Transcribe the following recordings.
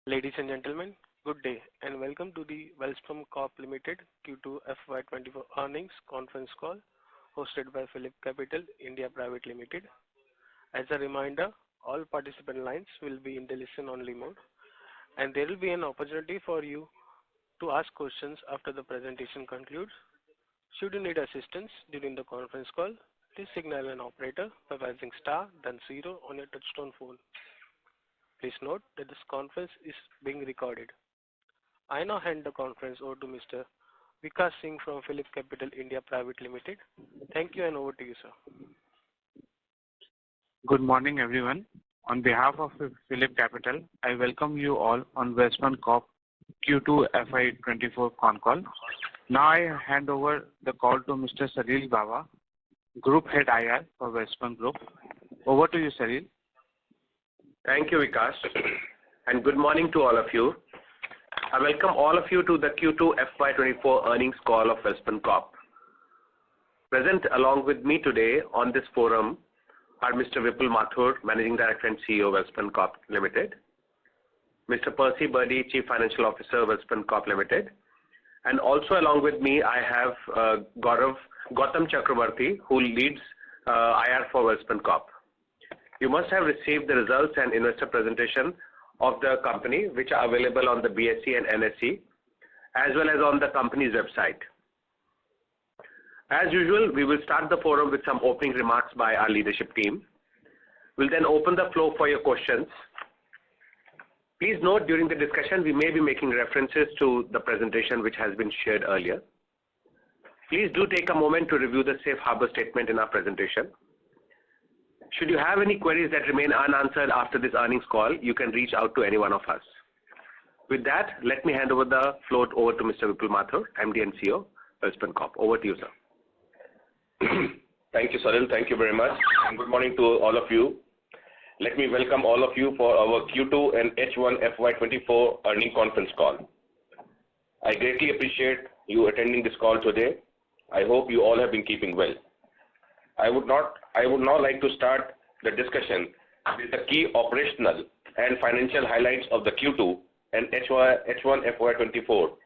Ladies and gentlemen, good day and welcome to the Welspun Corp Limited Q2 FY24 earnings conference call hosted by Phillip Capital India Private Limited. As a reminder, all participant lines will be in the listen-only mode and there will be an opportunity for you to ask questions after the presentation concludes. Should you need assistance during the conference call, please signal an operator by pressing star then 0 on your touchtone phone. Please note that this conference is being recorded. I now hand the conference over to Mr. Vikas Singh from Phillip Capital India Private Limited. Thank you and over to you, sir. Good morning, everyone. On behalf of Phillip Capital, I welcome you all on Welspun Corp Q2 FY24 Concall. Now I hand over the call to Mr. Salil Bawa, Group Head IR for Welspun Group. Over to you, Salil. Thank you, Vikas, and good morning to all of you. I welcome all of you to the Q2 FY24 earnings call of Welspun Corp. Present along with me today on this forum are Mr. Vipul Mathur, Managing Director and CEO, Welspun Corp Limited, Mr. Percy Birdy, Chief Financial Officer, Welspun Corp Limited, and also along with me I have Gautam Chakravarti, who leads IR for Welspun Corp. You must have received the results and investor presentation of the company, which are available on the BSE and NSE, as well as on the company's website. As usual, we will start the forum with some opening remarks by our leadership team. We'll then open the floor for your questions. Please note during the discussion, we may be making references to the presentation which has been shared earlier. Please do take a moment to review the safe harbor statement in our presentation. Should you have any queries that remain unanswered after this earnings call, you can reach out to any one of us. With that, let me hand over the floor over to Mr. Vipul Mathur, MD and CEO, Welspun Corp. Over to you, sir. Thank you, Salil. Thank you very much. And good morning to all of you. Let me welcome all of you for our Q2 and H1 FY24 earnings conference call. I greatly appreciate you attending this call today. I hope you all have been keeping well. I would now like to start the discussion with the key operational and financial highlights of the Q2 and H1 FY24,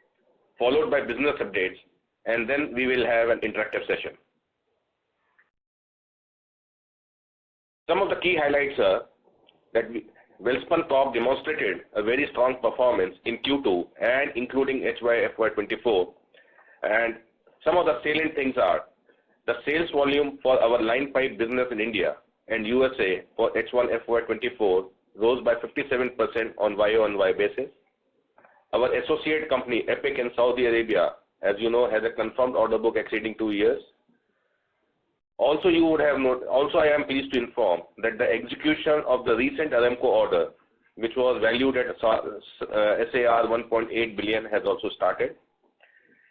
followed by business updates, and then we will have an interactive session. Some of the key highlights are that Welspun Corp demonstrated a very strong performance in Q2 and including FY24, and some of the salient things are the sales volume for our line pipe business in India and USA for H1 FY24 rose by 57% on YoY basis. Our associate company Epic in Saudi Arabia, as you know, has a confirmed order book exceeding 2 years. Also, I am pleased to inform that the execution of the recent Aramco order, which was valued at SAR 1.8 billion, has also started.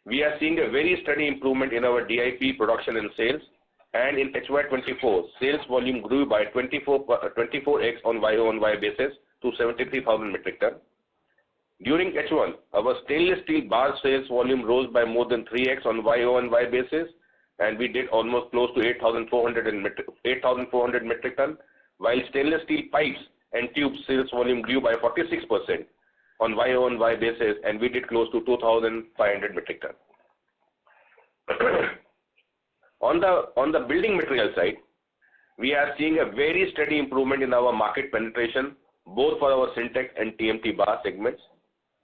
We are seeing a very steady improvement in our DIP production and sales, and in HY24, sales volume grew by 24x on YoY basis to 73,000 metric ton. During H1, our stainless steel bar sales volume rose by more than 3x on YoY basis, and we did almost close to 8,400 metric ton, while stainless steel pipes and tubes sales volume grew by 46% on YoY basis, and we did close to 2,500 metric ton. On the building material side, we are seeing a very steady improvement in our market penetration, both for our Syntex and TMT bar segments.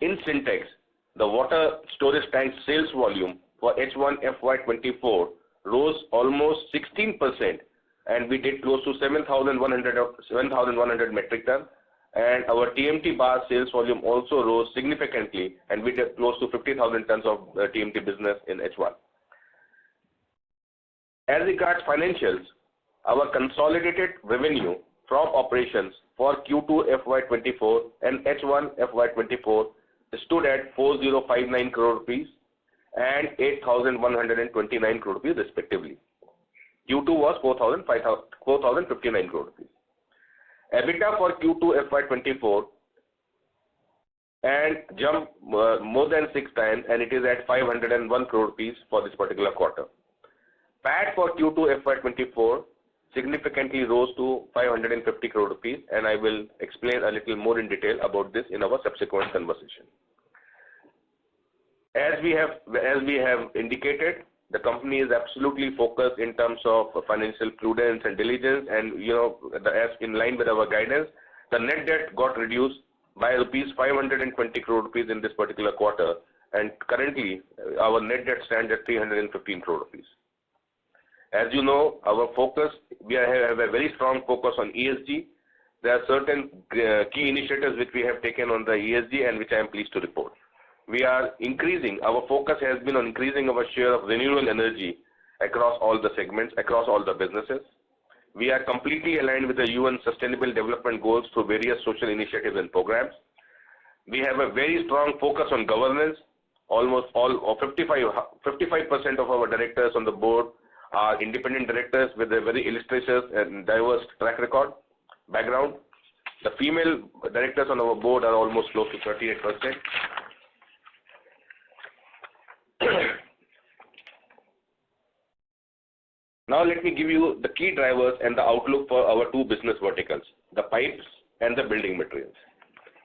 In Syntex, the water storage tank sales volume for H1 FY24 rose almost 16%, and we did close to 7,100 metric ton. And our TMT bar sales volume also rose significantly, and we did close to 50,000 tons of TMT business in H1. As regards financials, our consolidated revenue from operations for Q2 FY24 and H1 FY24 stood at 4,059 crore rupees and 8,129 crore rupees respectively. Q2 was 4,059 crore rupees. EBITDA for Q2 FY24 and jumped more than 6 times, and it is at 501 crore rupees for this particular quarter. PAT for Q2 FY24 significantly rose to 550 crore rupees, and I will explain a little more in detail about this in our subsequent conversation. As we have indicated, the company is absolutely focused in terms of financial prudence and diligence, and as in line with our guidance, the net debt got reduced by rupees 520 crore rupees in this particular quarter, and currently our net debt stands at 315 crore rupees. As you know, our focus, we have a very strong focus on ESG. There are certain key initiatives which we have taken on the ESG and which I am pleased to report. We are increasing, our focus has been on increasing our share of renewable energy across all the segments, across all the businesses. We are completely aligned with the UN Sustainable Development Goals through various social initiatives and programs. We have a very strong focus on governance. Almost all, or 55% of our directors on the board are independent directors with a very illustrious and diverse track record, background. The female directors on our board are almost close to 38%. Now let me give you the key drivers and the outlook for our two business verticals, the pipes and the building materials.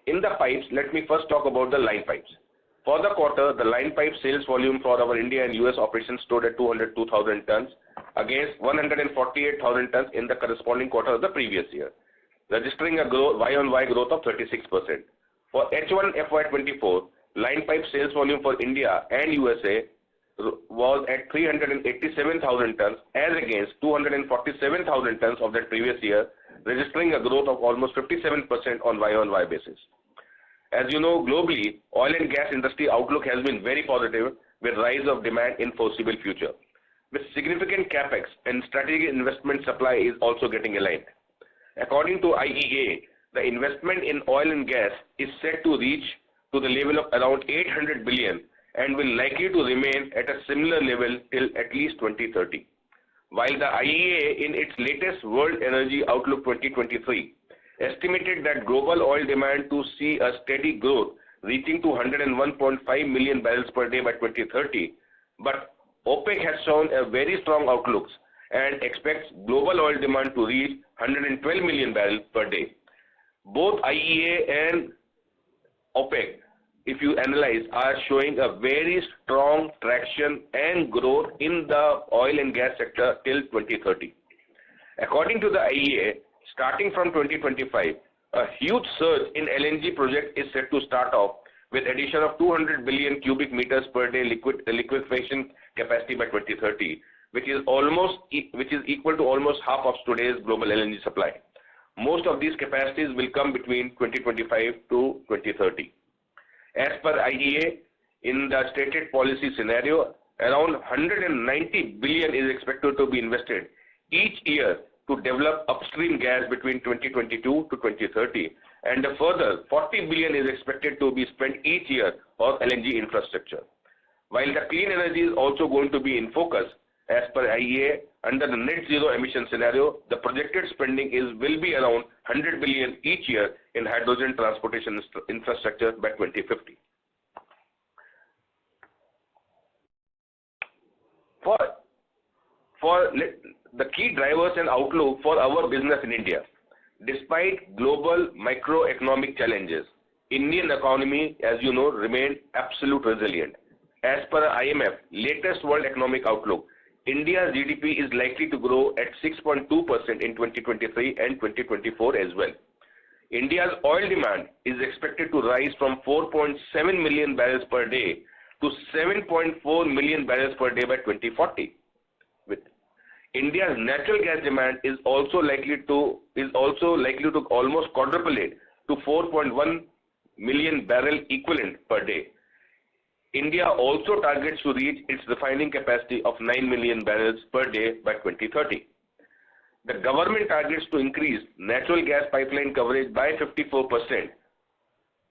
In the pipes, let me first talk about the line pipes. For the quarter, the line pipe sales volume for our India and US operations stood at 202,000 tons against 148,000 tons in the corresponding quarter of the previous year, registering a Y-on-Y growth of 36%. For H1 FY24, line pipe sales volume for India and USA was at 387,000 tons as against 247,000 tons of that previous year, registering a growth of almost 57% on Y-on-Y basis. As you know, globally, oil and gas industry outlook has been very positive with rise of demand in foreseeable future. With significant capex and strategic investment, supply is also getting aligned. According to IEA, the investment in oil and gas is set to reach to the level of around 800 billion and will likely to remain at a similar level till at least 2030. While the IEA in its latest World Energy Outlook 2023 estimated that global oil demand to see a steady growth reaching to 101.5 million barrels per day by 2030, but OPEC has shown a very strong outlook and expects global oil demand to reach 112 million barrels per day. Both IEA and OPEC, if you analyze, are showing a very strong traction and growth in the oil and gas sector till 2030. According to the IEA, starting from 2025, a huge surge in LNG project is set to start off with addition of 200 billion cubic meters per day liquefaction capacity by 2030, which is equal to almost half of today's global LNG supply. Most of these capacities will come between 2025 to 2030. As per IEA, in the stated policy scenario, around 190 billion is expected to be invested each year to develop upstream gas between 2022 to 2030, and a further 40 billion is expected to be spent each year on LNG infrastructure. While the clean energy is also going to be in focus, as per IEA, under the net zero emission scenario, the projected spending will be around 100 billion each year in hydrogen transportation infrastructure by 2050. For the key drivers and outlook for our business in India, despite global macroeconomic challenges, Indian economy, as you know, remained absolute resilient. As per IMF latest World Economic Outlook, India's GDP is likely to grow at 6.2% in 2023 and 2024 as well. India's oil demand is expected to rise from 4.7 million barrels per day to 7.4 million barrels per day by 2040. With India's natural gas demand is also likely to almost quadruplate to 4.1 million barrel equivalent per day. India also targets to reach its refining capacity of 9 million barrels per day by 2030. The government targets to increase natural gas pipeline coverage by 54%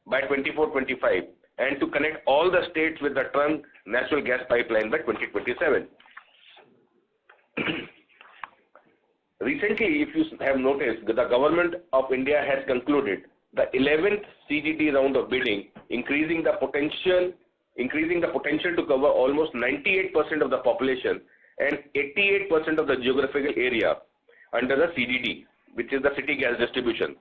by 2024-25 and to connect all the states with the trunk natural gas pipeline by 2027. Recently, if you have noticed, the government of India has concluded the 11th CGD round of bidding, increasing the potential to cover almost 98% of the population and 88% of the geographical area under the CDD, which is the city gas distribution.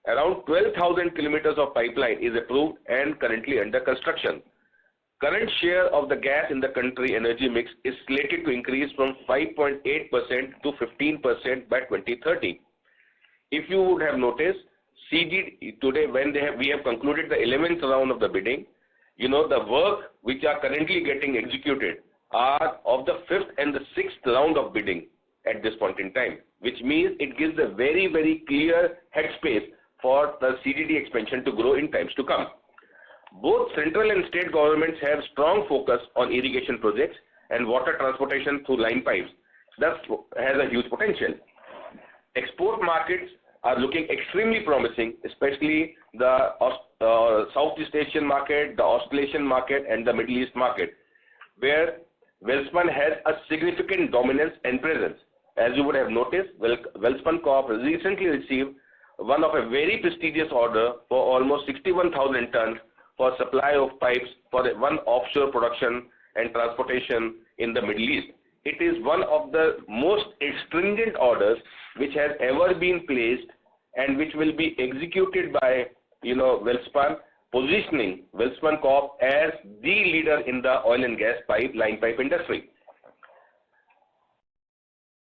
Around 12,000 kilometers of pipeline is approved and currently under construction. Current share of the gas in the country energy mix is slated to increase from 5.8% to 15% by 2030. If you would have noticed, CG today, when we have concluded the 11th round of the bidding, the work which are currently getting executed are of the 5th and the 6th round of bidding at this point in time, which means it gives a very, very clear headspace for the CGD expansion to grow in times to come. Both central and state governments have strong focus on irrigation projects and water transportation through line pipes. Thus, has a huge potential. Export markets are looking extremely promising, especially the Southeast Asian market, the Australasian market, and the Middle East market, where Welspun has a significant dominance and presence. As you would have noticed, Welspun Corp recently received one of a very prestigious order for almost 61,000 tons for supply of pipes for one offshore production and transportation in the Middle East. It is one of the most stringent orders which has ever been placed and which will be executed by Welspun, positioning Welspun Corp as the leader in the oil and gas line pipe industry.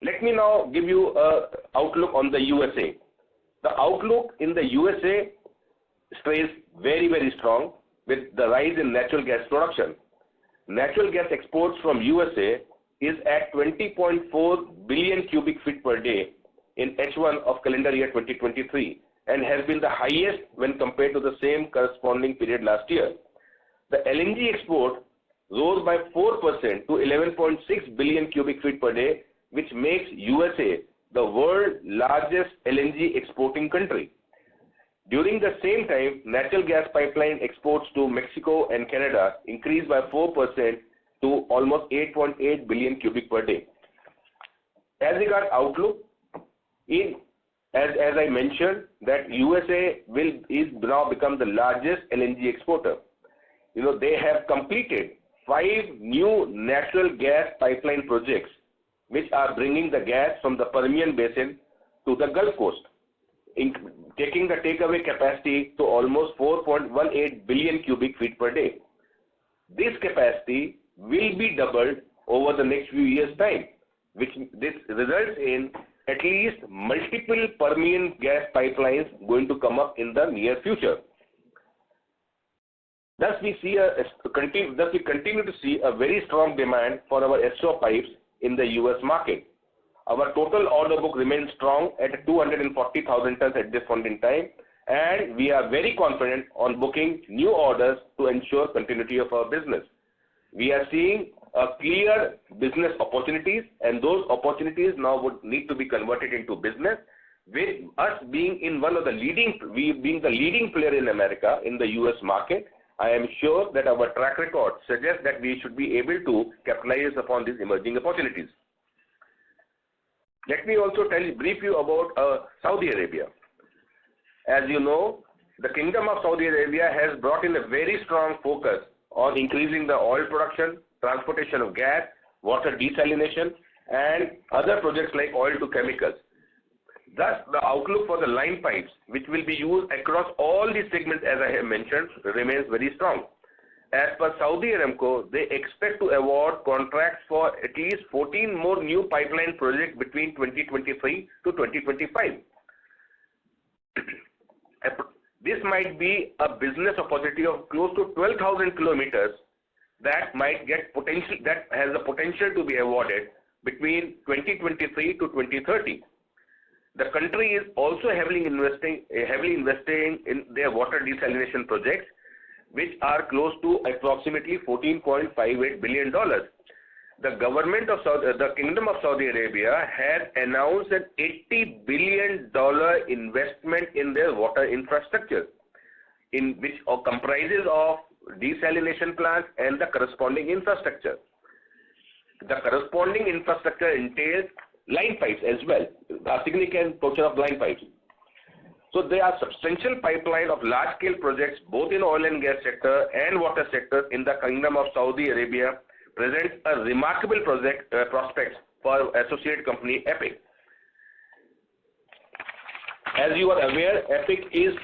Let me now give you an outlook on the USA. The outlook in the USA stays very, very strong with the rise in natural gas production. Natural gas exports from USA is at 20.4 billion cubic feet per day in H1 of calendar year 2023 and has been the highest when compared to the same corresponding period last year. The LNG export rose by 4% to 11.6 billion cubic feet per day, which makes USA the world's largest LNG exporting country. During the same time, natural gas pipeline exports to Mexico and Canada increased by 4% to almost 8.8 billion cubic per day. As regards outlook, as I mentioned, that USA is now become the largest LNG exporter. They have completed 5 new natural gas pipeline projects which are bringing the gas from the Permian Basin to the Gulf Coast, taking the takeaway capacity to almost 4.18 billion cubic feet per day. This capacity will be doubled over the next few years' time, which this results in at least multiple Permian gas pipelines going to come up in the near future. Thus, we continue to see a very strong demand for our SO pipes in the US market. Our total order book remains strong at 240,000 tons at this point in time, and we are very confident on booking new orders to ensure continuity of our business. We are seeing a clear business opportunities, and those opportunities now would need to be converted into business. With us being in being the leading player in America in the US market, I am sure that our track record suggests that we should be able to capitalize upon these emerging opportunities. Let me also brief you about Saudi Arabia. As you know, the Kingdom of Saudi Arabia has brought in a very strong focus on increasing the oil production, transportation of gas, water desalination, and other projects like oil to chemicals. Thus, the outlook for the line pipes, which will be used across all these segments as I have mentioned, remains very strong. As per Saudi Aramco, they expect to award contracts for at least 14 more new pipeline projects between 2023 to 2025. This might be a business opportunity of close to 12,000 kilometers that has the potential to be awarded between 2023 to 2030. The country is also heavily investing in their water desalination projects, which are close to approximately $14.58 billion. The Kingdom of Saudi Arabia has announced an $80 billion investment in their water infrastructure, in which comprises of desalination plants and the corresponding infrastructure. The corresponding infrastructure entails line pipes as well, a significant portion of line pipes. So there are substantial pipeline of large-scale projects both in oil and gas sector and water sectors in the Kingdom of Saudi Arabia presents a remarkable prospects for associate company EPIC. As you are aware, Epic is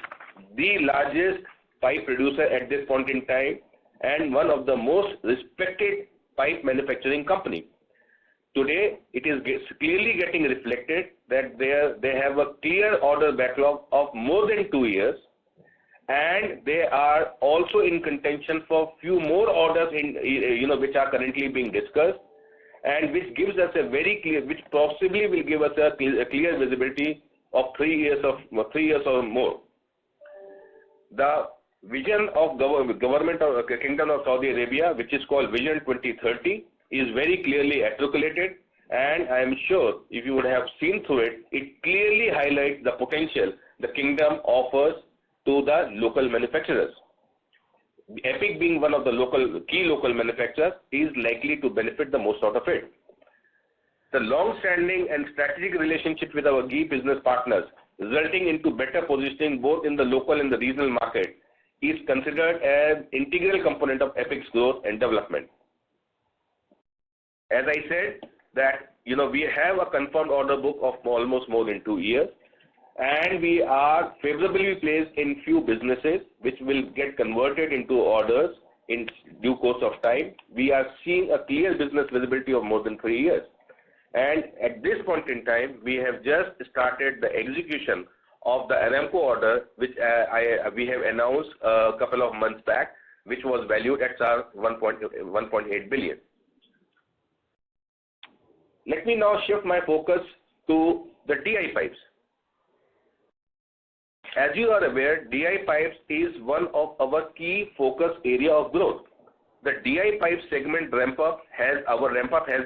the largest pipe producer at this point in time and one of the most respected pipe manufacturing company. Today, it is clearly getting reflected that they have a clear order backlog of more than 2 years, and they are also in contention for few more orders which are currently being discussed, and which gives us a very clear, which possibly will give us a clear visibility of 3 years or more. The vision of government of Kingdom of Saudi Arabia, which is called Vision 2030, is very clearly articulated, and I am sure if you would have seen through it, it clearly highlights the potential the kingdom offers to the local manufacturers. Epic, being one of the key local manufacturers, is likely to benefit the most out of it. The long-standing and strategic relationship with our key business partners, resulting into better positioning both in the local and the regional market, is considered an integral component of Epic's growth and development. As I said, that we have a confirmed order book of almost more than 2 years, and we are favorably placed in few businesses which will get converted into orders in due course of time. We are seeing a clear business visibility of more than 3 years. And at this point in time, we have just started the execution of the Aramco order, which we have announced a couple of months back, which was valued at 1.8 billion. Let me now shift my focus to the DI pipes. As you are aware, DI pipes is one of our key focus area of growth. The DI pipe segment ramp-up has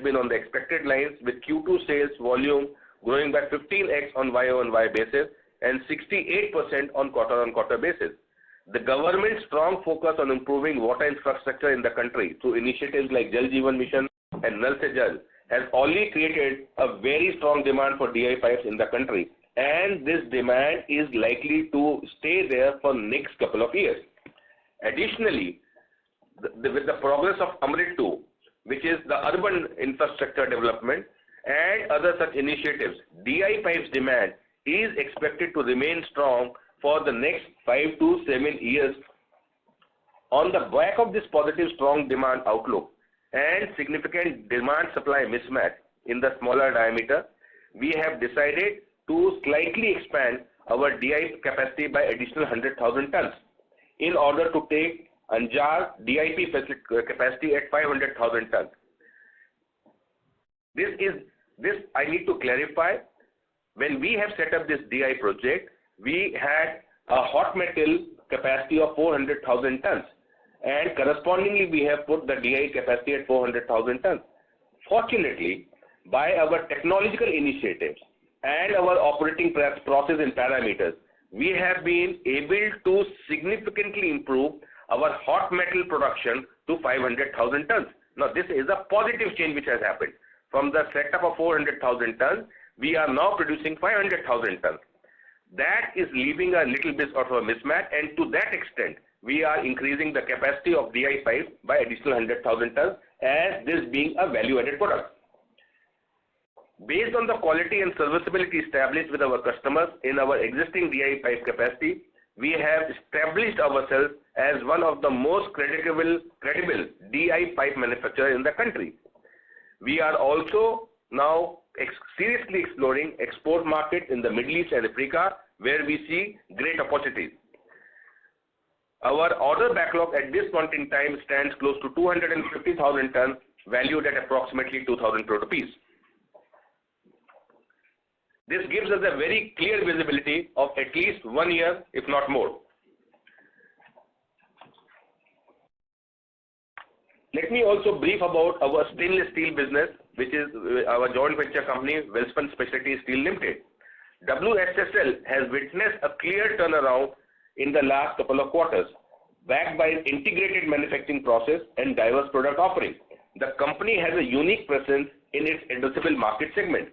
been on the expected lines, with Q2 sales volume growing by 15x on YoY basis and 68% on quarter-on-quarter basis. The government's strong focus on improving water infrastructure in the country through initiatives like Jal Jeevan Mission and Nal Se Jal has only created a very strong demand for DI pipes in the country, and this demand is likely to stay there for next couple of years. Additionally, with the progress of Amrit 2, which is the urban infrastructure development, and other such initiatives, DI pipes demand is expected to remain strong for the next 5 to 7 years. On the back of this positive strong demand outlook and significant demand-supply mismatch in the smaller diameter, we have decided to slightly expand our DI capacity by additional 100,000 tons in order to take Anjar DIP capacity at 500,000 tons. This I need to clarify. When we have set up this DI project, we had a hot metal capacity of 400,000 tons, and correspondingly we have put the DI capacity at 400,000 tons. Fortunately, by our technological initiatives and our operating process and parameters, we have been able to significantly improve our hot metal production to 500,000 tons. Now, this is a positive change which has happened. From the setup of 400,000 tons, we are now producing 500,000 tons. That is leaving a little bit of a mismatch, and to that extent, we are increasing the capacity of DI pipes by additional 100,000 tons, as this being a value-added product. Based on the quality and serviceability established with our customers in our existing DI pipe capacity, we have established ourselves as one of the most credible DI pipe manufacturers in the country. We are also now seriously exploring export market in the Middle East and Africa, where we see great opportunities. Our order backlog at this point in time stands close to 250,000 tons, valued at approximately 2,000 crore rupees. This gives us a very clear visibility of at least 1 year, if not more. Let me also brief about our stainless steel business, which is our joint venture company, Welspun Specialty Steel Limited. WSSL has witnessed a clear turnaround in the last couple of quarters, backed by an integrated manufacturing process and diverse product offering. The company has a unique presence in its addressable market segment.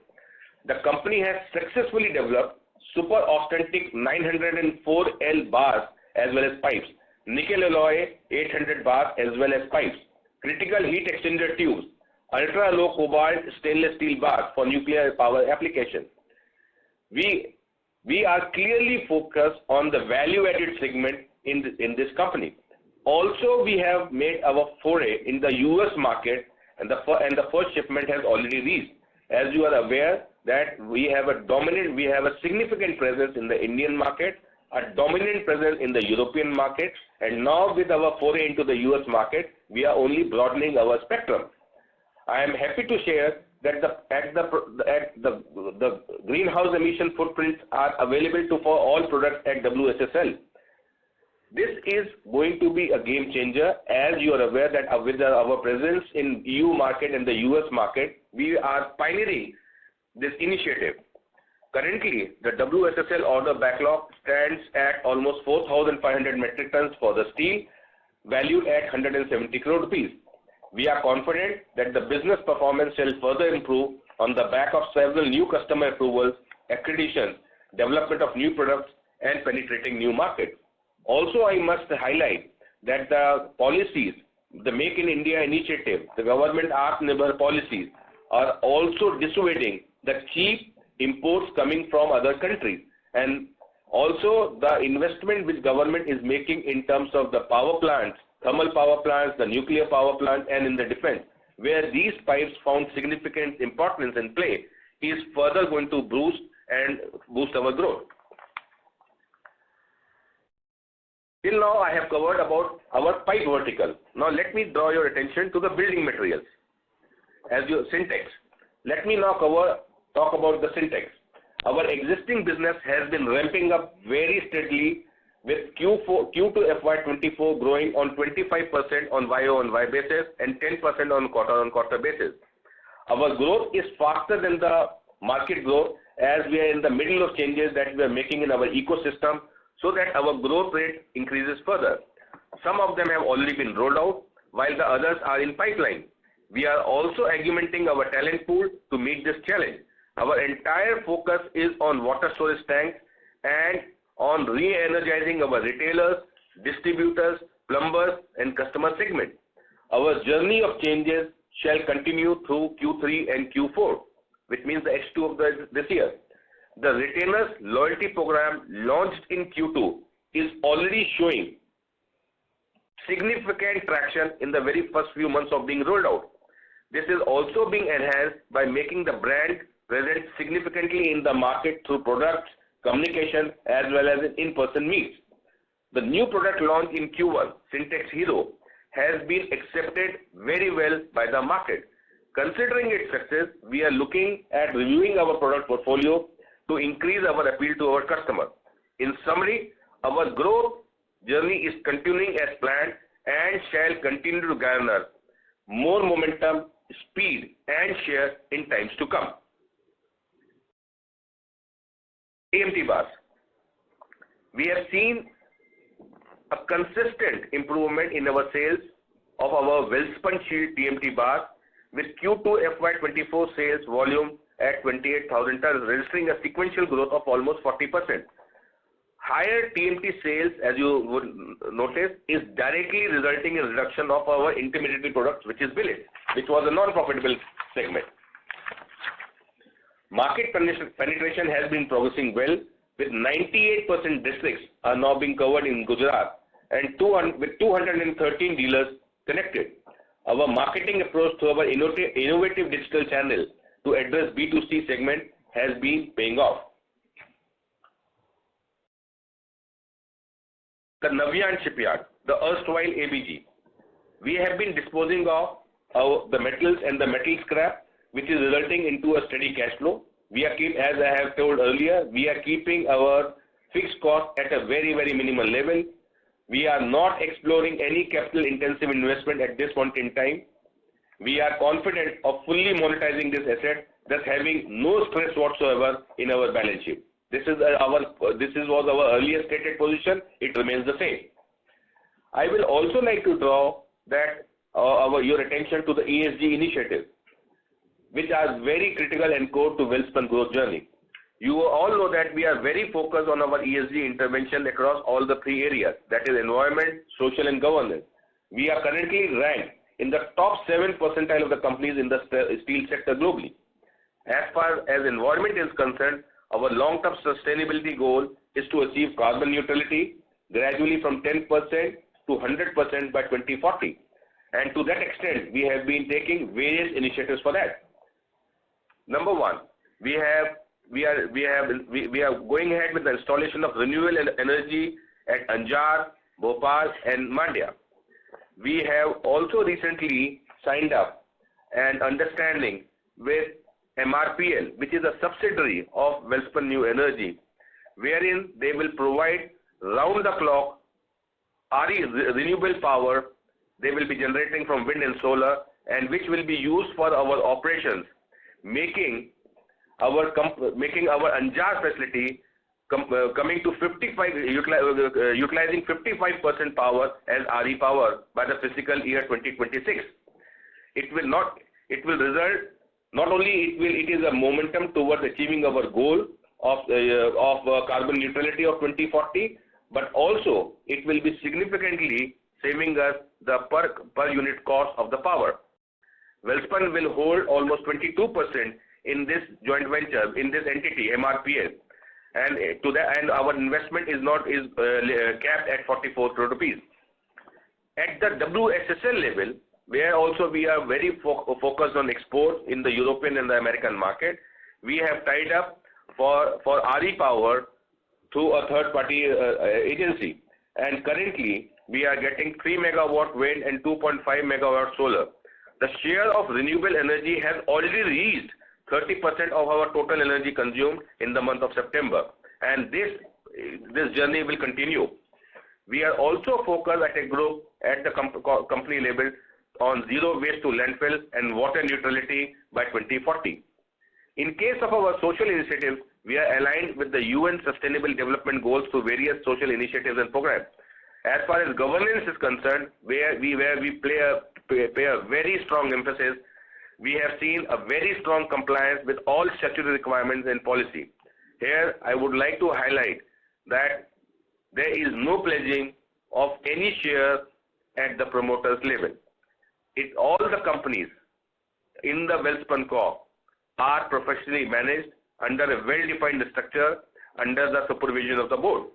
The company has successfully developed super authentic 904L bars as well as pipes, nickel alloy 800 bars as well as pipes, critical heat exchanger tubes, ultra low cobalt stainless steel bars for nuclear power application. We we are clearly focused on the value-added segment in this company. Also, we have made our foray in the US market, and the first shipment has already reached. As you are aware that we have a significant presence in the Indian market, a dominant presence in the European market, and now with our foray into the US market, we are only broadening our spectrum. I am happy to share that the greenhouse emission footprints are available for all products at WSSL. This is going to be a game changer, as you are aware that with our presence in EU market and the US market, we are pioneering this initiative. Currently, the WSSL order backlog stands at almost 4,500 metric tons for the steel, valued at 170 crore rupees. We are confident that the business performance shall further improve on the back of several new customer approvals, accreditation, development of new products, and penetrating new markets. Also, I must highlight that the policies, the Make in India initiative, the government Atmanirbhar policies are also dissuading the cheap imports coming from other countries. And also the investment which government is making in terms of the power plants, thermal power plants, the nuclear power plants, and in the defense, where these pipes found significant importance in play, is further going to boost our growth. Till now, I have covered about our pipe vertical. Now, let me draw your attention to the building materials. As your Syntex. Let me now talk about the Syntex. Our existing business has been ramping up very steadily, with Q2 FY24 growing on 25% on YoY basis and 10% on quarter-on-quarter basis. Our growth is faster than the market growth, as we are in the middle of changes that we are making in our ecosystem, so that our growth rate increases further. Some of them have already been rolled out, while the others are in pipeline. We are also augmenting our talent pool to meet this challenge. Our entire focus is on water storage tanks and on re-energizing our retailers, distributors, plumbers, and customer segment. Our journey of changes shall continue through Q3 and Q4, which means the H2 of this year. The retainers loyalty program launched in Q2 is already showing significant traction in the very first few months of being rolled out. This is also being enhanced by making the brand present significantly in the market through products, communication, as well as in-person meets. The new product launch in Q1, Syntex Hero, has been accepted very well by the market. Considering its success, we are looking at reviewing our product portfolio to increase our appeal to our customer. In summary, our growth journey is continuing as planned and shall continue to garner more momentum, speed, and share in times to come. TMT bars. We have seen a consistent improvement in our sales of our Welspun Shield TMT bars, with Q2 FY24 sales volume at 28,000 tons, registering a sequential growth of almost 40%. Higher TMT sales, as you would notice, is directly resulting in reduction of our intermediary products, which is billet, which was a non-profitable segment. Market penetration has been progressing well, with 98% districts are now being covered in Gujarat and with 213 dealers connected. Our marketing approach to our innovative digital channel to address B2C segment has been paying off. The Navyan Shipyard, the erstwhile ABG. We have been disposing of the metals and the metal scrap, which is resulting into a steady cash flow. As I have told earlier, we are keeping our fixed cost at a very, very minimal level. We are not exploring any capital intensive investment at this point in time. We are confident of fully monetizing this asset, thus having no stress whatsoever in our balance sheet. This was our earlier stated position. It remains the same. I will also like to draw your attention to the ESG initiative, which are very critical and core to Welspun growth journey. You all know that we are very focused on our ESG intervention across all the three areas, that is environment, social, and governance. We are currently ranked in the top 7 percentile of the companies in the steel sector globally. As far as environment is concerned, our long-term sustainability goal is to achieve carbon neutrality gradually from 10% to 100% by 2040. And to that extent, we have been taking various initiatives for that. Number one, we are going ahead with the installation of renewable energy at Anjar, Bhopal, and Mandya. We have also recently signed up an understanding with MRPL, which is a subsidiary of Welspun New Energy, wherein they will provide round-the-clock renewable power. They will be generating from wind and solar, and which will be used for our operations, making our Anjar facility coming to utilizing 55% power as RE power by the fiscal year 2026. It will result not only it is a momentum towards achieving our goal of carbon neutrality of 2040, but also it will be significantly saving us the per unit cost of the power. Welspun will hold almost 22% in this joint venture, in this entity, MRPL, and our investment is capped at 44 crore rupees. At the WSSL level, where also we are very focused on exports in the European and the American market, we have tied up for RE power through a third-party agency, and currently we are getting 3 megawatt wind and 2.5 megawatt solar. The share of renewable energy has already reached 30% of our total energy consumed in the month of September, and this journey will continue. We are also focused at a group at the company level on zero waste to landfill and water neutrality by 2040. In case of our social initiatives, we are aligned with the UN Sustainable Development Goals through various social initiatives and programs. As far as governance is concerned, where we pay a very strong emphasis, we have seen a very strong compliance with all statutory requirements and policy. Here, I would like to highlight that there is no pledging of any share at the promoters level. All the companies in the Welspun Corp are professionally managed under a well-defined structure under the supervision of the board.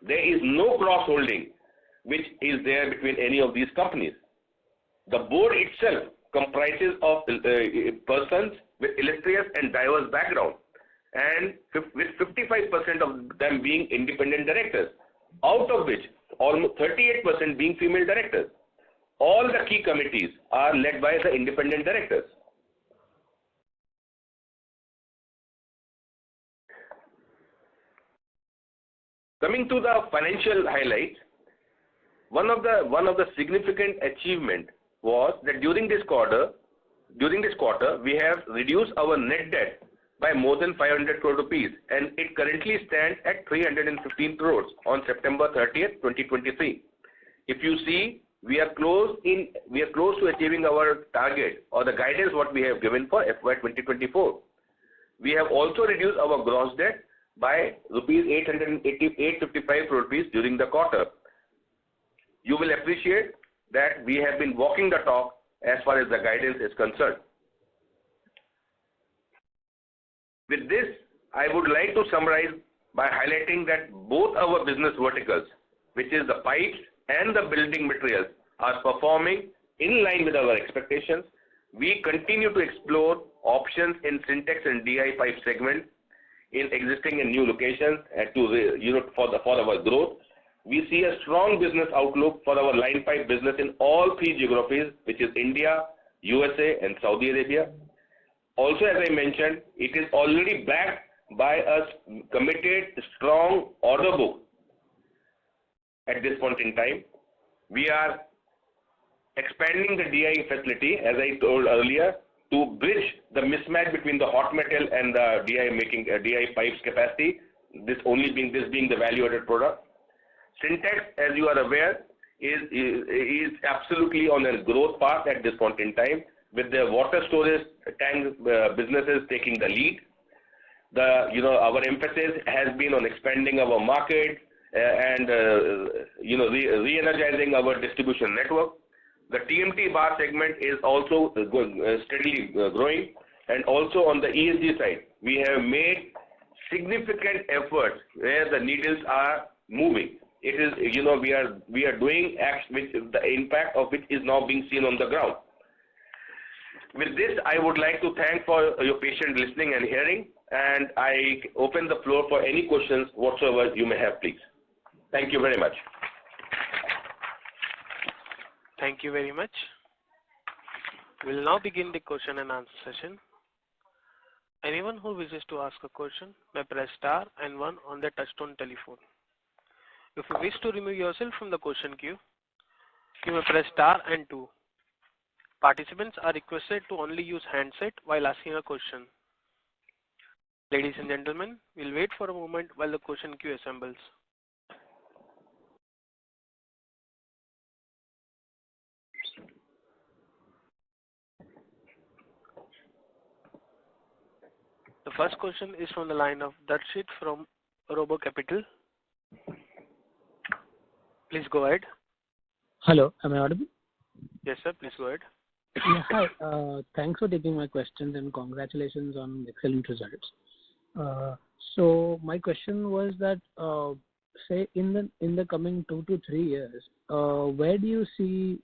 There is no cross-holding which is there between any of these companies. The board itself comprises of persons with illustrious and diverse background, and with 55% of them being independent directors, out of which almost 38% being female directors. All the key committees are led by the independent directors. Coming to the financial highlights, one of the significant achievement was that during this quarter, we have reduced our net debt by more than 500 crore rupees, and it currently stands at 315 crores on September 30th, 2023. If you see, we are close to achieving our target or the guidance what we have given for FY 2024. We have also reduced our gross debt by rupees 855 crore rupees during the quarter. You will appreciate that we have been walking the talk as far as the guidance is concerned. With this, I would like to summarize by highlighting that both our business verticals, which is the pipes and the building materials, are performing in line with our expectations. We continue to explore options in Syntex and DI pipe segment in existing and new locations and for our growth. We see a strong business outlook for our line pipe business in all three geographies, which is India, USA, and Saudi Arabia. Also, as I mentioned, it is already backed by a committed, strong order book. At this point in time, we are expanding the DI facility, as I told earlier, to bridge the mismatch between the hot metal and the DI pipes capacity. This being the value-added product. Syntex, as you are aware, is absolutely on a growth path at this point in time, with the water storage tank businesses taking the lead. Our emphasis has been on expanding our market and re-energizing our distribution network. The TMT bar segment is also steadily growing, and also on the ESG side, we have made significant efforts where the needles are moving. It is, we are doing acts which the impact of which is now being seen on the ground. With this, I would like to thank for your patient listening and hearing, and I open the floor for any questions whatsoever you may have, please. Thank you very much. Thank you very much. We'll now begin the question and answer session. Anyone who wishes to ask a question may press star and 1 on their touchtone telephone. If you wish to remove yourself from the question queue, you may press star and 2. Participants are requested to only use handset while asking a question. Ladies and gentlemen, we'll wait for a moment while the question queue assembles. The first question is from the line of Darshit from Robo Capital. Please go ahead. Hello, am I audible? Yes, sir. Please go ahead. Yeah, hi. Thanks for taking my questions and congratulations on excellent results. So my question was that, say in the coming 2 to 3 years, where do you see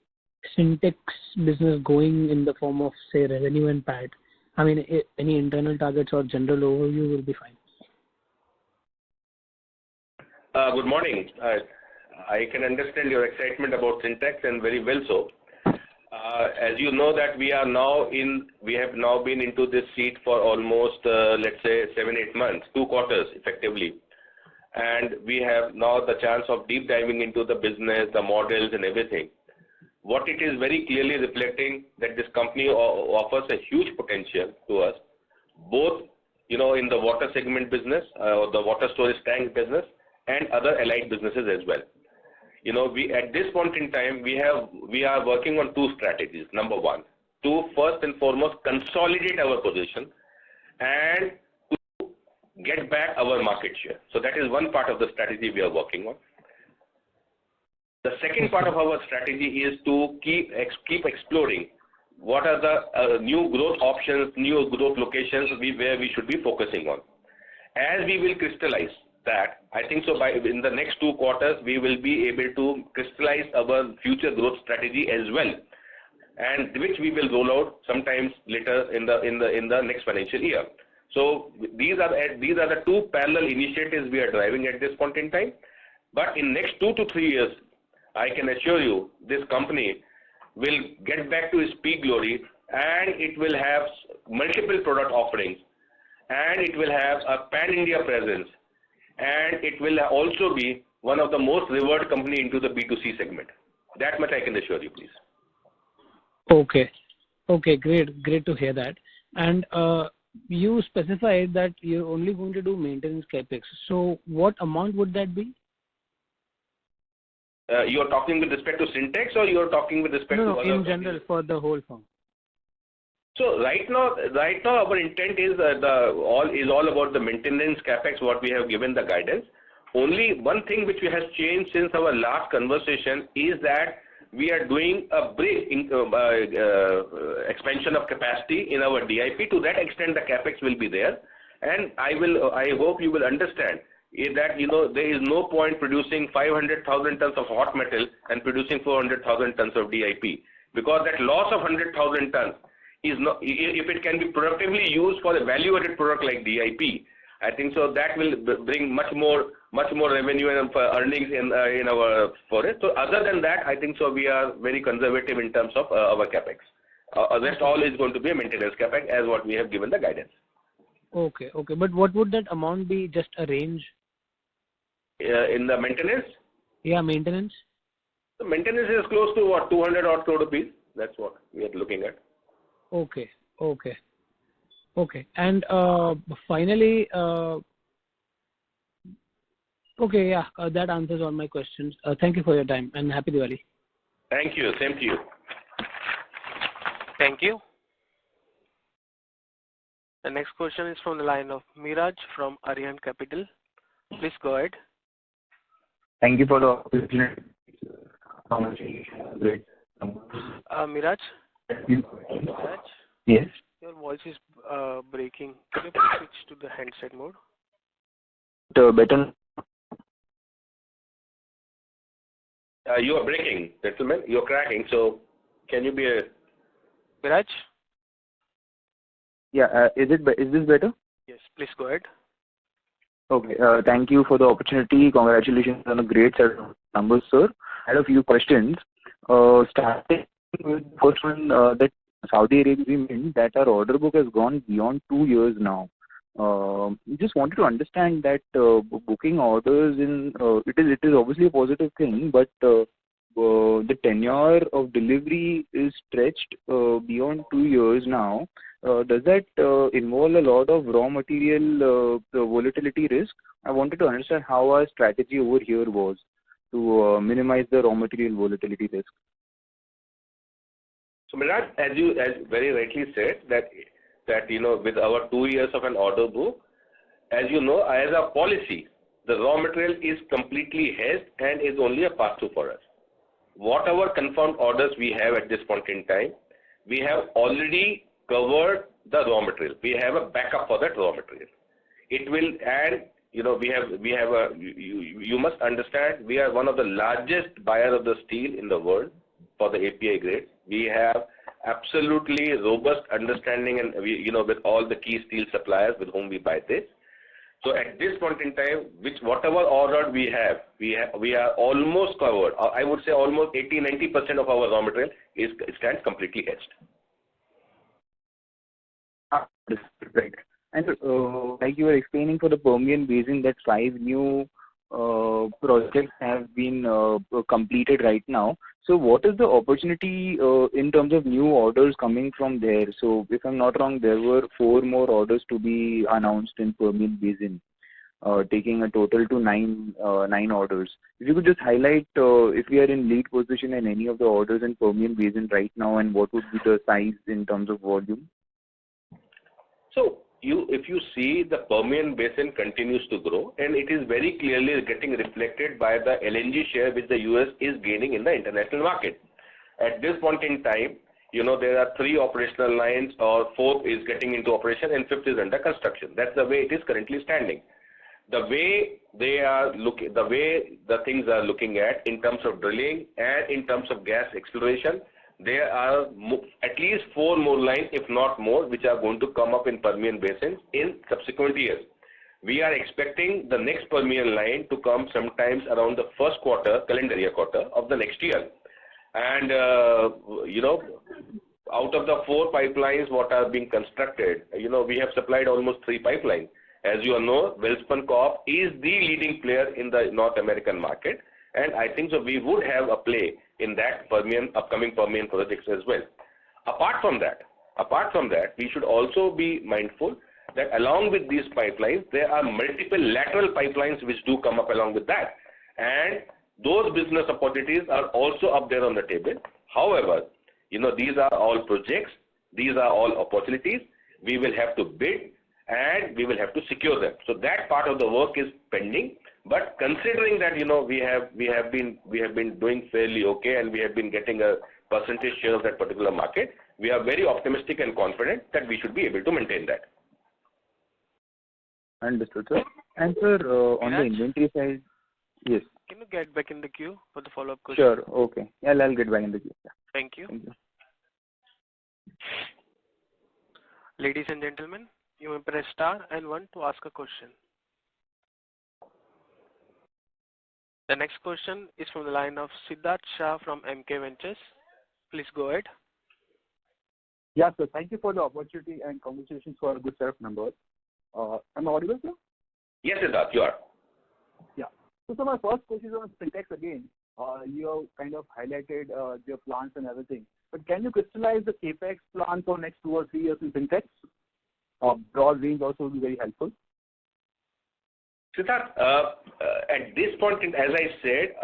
Syntex business going in the form of, say, revenue and PAT? I mean, any internal targets or general overview will be fine. Good morning. I can understand your excitement about Syntex, and very well so. As you know that we have now been into this seat for almost, let's say 7-8 months, 2 quarters effectively. And we have now the chance of deep diving into the business, the models and everything. What it is very clearly reflecting that this company offers a huge potential to us, both, in the water segment business, or the water storage tank business, and other allied businesses as well. We at this point in time, we are working on 2 strategies. Number 1, to first and foremost consolidate our position and to get back our market share. So that is one part of the strategy we are working on. The second part of our strategy is to keep exploring what are the new growth options, new growth locations where we should be focusing on. As we will crystallize that, I think so in the next 2 quarters, we will be able to crystallize our future growth strategy as well, and which we will roll out sometimes later in the next financial year. So these are the 2 parallel initiatives we are driving at this point in time. But in next 2 to 3 years, I can assure you this company will get back to its peak glory, and it will have multiple product offerings, and it will have a pan-India presence, and it will also be one of the most revered company into the B2C segment. That much I can assure you, please. Okay, great to hear that. And you specified that you're only going to do maintenance capex. So what amount would that be? You're talking with respect to Syntex, or you're talking with respect to other in general for the whole firm? So right now our intent is all about the maintenance capex what we have given the guidance. Only one thing which has changed since our last conversation is that we are doing a big expansion of capacity in our DIP. To that extent, the capex will be there, and I hope you will understand that there is no point producing 500,000 tons of hot metal and producing 400,000 tons of DIP, because that loss of 100,000 tons is not, if it can be productively used for a value-added product like DIP, I think so that will bring much more revenue and earnings in our forest. So other than that, I think so we are very conservative in terms of our capex. Rest all is going to be a maintenance capex as what we have given the guidance. Okay. But what would that amount be? Just a range? In the maintenance? Yeah, maintenance. The maintenance is close to what, 200 odd crore rupees. That's what we are looking at. Okay. And finally, that answers all my questions. Thank you for your time and happy Diwali. Thank you. Same to you. Thank you. The next question is from the line of Miraj from Aryan Capital. Please go ahead. Thank you for the opportunity. Great. Miraj? Yes. Your voice is breaking. Can you please switch to the handset mode? better? You are breaking, gentlemen. You are cracking. So, can you be a... Viraj? Yeah, is this better? Yes, please go ahead. Okay. Thank you for the opportunity. Congratulations on a great set of numbers, sir. I had a few questions. Starting with the first one, that Saudi Arabia agreement, that our order book has gone beyond 2 years now. We just wanted to understand that booking orders in it is obviously a positive thing, but the tenure of delivery is stretched beyond 2 years now. Does that involve a lot of raw material volatility risk? I wanted to understand how our strategy over here was to minimize the raw material volatility risk. So, Miraj, as you very rightly said, that with our 2 years of an order book, as you know, as a policy, the raw material is completely hedged and is only a pass-through for us. Whatever confirmed orders we have at this point in time, we have already covered the raw material. We have a backup for that raw material. It will, and you must understand, we are one of the largest buyer of the steel in the world for the API grade. We have absolutely robust understanding, and with all the key steel suppliers with whom we buy this. So at this point in time, whatever order we are almost covered. I would say almost 80-90% of our raw material stands completely hedged. Right. And like you were explaining for the Permian Basin, that 5 new projects have been completed right now. So what is the opportunity in terms of new orders coming from there? So if I'm not wrong, there were 4 more orders to be announced in Permian Basin, taking a total to 9 orders. If you could just highlight if we are in lead position in any of the orders in Permian Basin right now, and what would be the size in terms of volume? So if you see, the Permian Basin continues to grow, and it is very clearly getting reflected by the LNG share which the US is gaining in the international market. At this point in time, there are 3 operational lines, or 4th is getting into operation and 5th is under construction. That's the way it is currently standing. The way the things are looking at in terms of drilling and in terms of gas exploration, there are at least 4 more lines, if not more, which are going to come up in Permian Basin in subsequent years. We are expecting the next Permian line to come sometimes around the first quarter, calendar year quarter of the next year. And, out of the 4 pipelines what are being constructed, we have supplied almost 3 pipelines. As you all know, Welspun Corp is the leading player in the North American market, and I think so we would have a play in that upcoming Permian projects as well. Apart from that, we should also be mindful that along with these pipelines, there are multiple lateral pipelines which do come up along with that. And those business opportunities are also up there on the table. However, these are all projects, these are all opportunities. We will have to bid and we will have to secure them. So that part of the work is pending. But considering that we have been doing fairly okay, and we have been getting a percentage share of that particular market, we are very optimistic and confident that we should be able to maintain that. Understood, sir. And sir, on the inventory side, yes. Can you get back in the queue for the follow-up question? Sure. Okay. Yeah, I'll get back in the queue. Yeah. Thank you. Thank you. Ladies and gentlemen, you may press star and 1 to ask a question. The next question is from the line of Siddharth Shah from MK Ventures. Please go ahead. Yeah, sir. Thank you for the opportunity and congratulations for a good set of numbers. Am I audible, sir? Yes, Siddharth, you are. Yeah. So my first question is on Syntex again. You have kind of highlighted your plans and everything. But can you crystallize the capex plan for next 2 or 3 years in Syntex? Broad range also will be very helpful. Siddharth, at this point, as I said,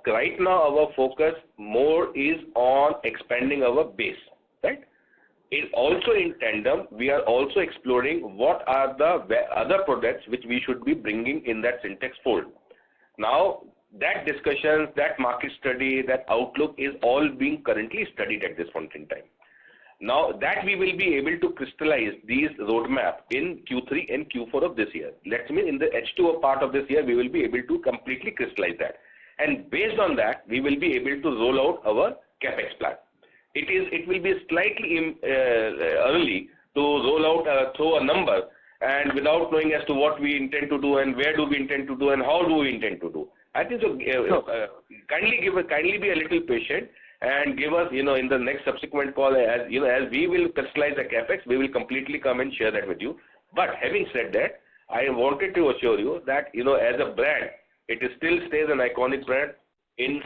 right now our focus more is on expanding our base, right? Also in tandem, we are also exploring what are the other products which we should be bringing in that Syntex fold. Now, that discussion, that market study, that outlook is all being currently studied at this point in time. Now that we will be able to crystallize these roadmap in Q3 and Q4 of this year. That means in the H2 part of this year, we will be able to completely crystallize that. And based on that, we will be able to roll out our CapEx plan. It will be slightly early to roll out, throw a number, and without knowing as to what we intend to do and where do we intend to do and how do we intend to do. I think so. Kindly be a little patient and give us, in the next subsequent call, as we will crystallize the capex, we will completely come and share that with you. But having said that, I wanted to assure you that, as a brand, it still stays an iconic brand in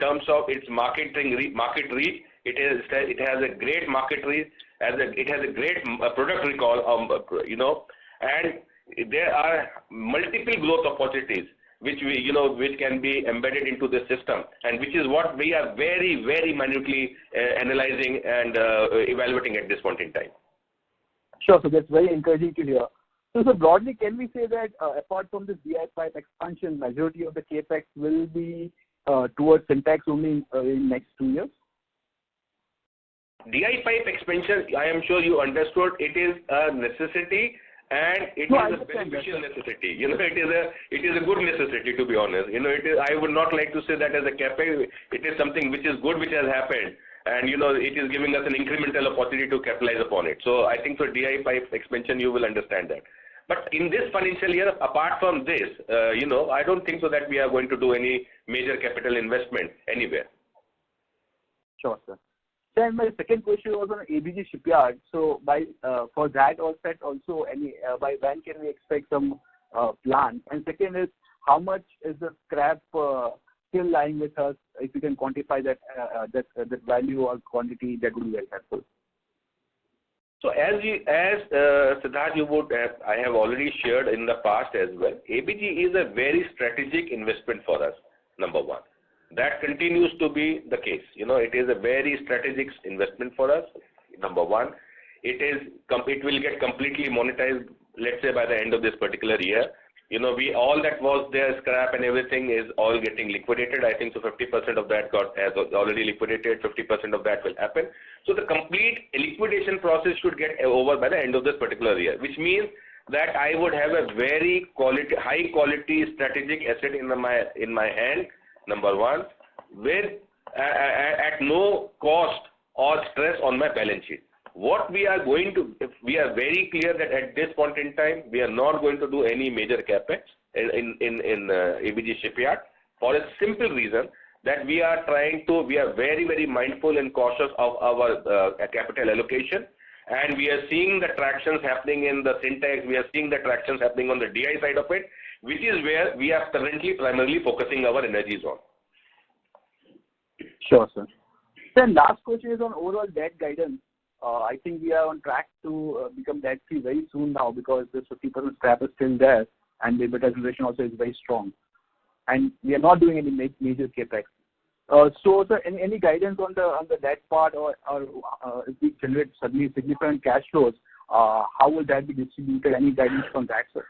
terms of its market reach. It has a great market reach, it has a great product recall, and there are multiple growth opportunities which can be embedded into the system, and which is what we are very, very minutely analyzing and evaluating at this point in time. Sure, so that's very encouraging to hear. So broadly, can we say that apart from this DI pipe expansion, majority of the capex will be towards syntax only in next 2 years? DI pipe expansion, I am sure you understood, it is a necessity. And it is a beneficial necessity. It is a good necessity, to be honest. I would not like to say that as a capex. It is something which is good, which has happened, and it is giving us an incremental opportunity to capitalize upon it. So I think for DI pipe expansion, you will understand that. But in this financial year, apart from this, I don't think so that we are going to do any major capital investment anywhere. Sure, sir. Then my second question was on ABG shipyard. So for that also by when can we expect some plan? And second is, how much is the scrap still lying with us? If you can quantify that value or quantity, that would be very helpful. So as Siddharth, I have already shared in the past as well. ABG is a very strategic investment for us. Number one. That continues to be the case. It is a very strategic investment for us. Number one, it will get completely monetized, let's say, by the end of this particular year. All that was there, scrap and everything, is all getting liquidated. I think so 50% of that has already liquidated, 50% of that will happen. So the complete liquidation process should get over by the end of this particular year, which means that I would have a very high quality strategic asset in my hand. Number one, with at no cost or stress on my balance sheet. What we are very clear that at this point in time, we are not going to do any major capex in ABG shipyard for a simple reason that we are very, very mindful and cautious of our capital allocation, and we are seeing the tractions happening in the syntax, we are seeing the tractions happening on the DI side of it, which is where we are currently primarily focusing our energies on. Sure, sir. Then last question is on overall debt guidance. I think we are on track to become debt-free very soon now because this 50% scrap is still there and the EBITDA generation also is very strong. And we are not doing any major capex. So, sir, any guidance on the debt part or if we generate suddenly significant cash flows, how will that be distributed? Any guidance on that, sir?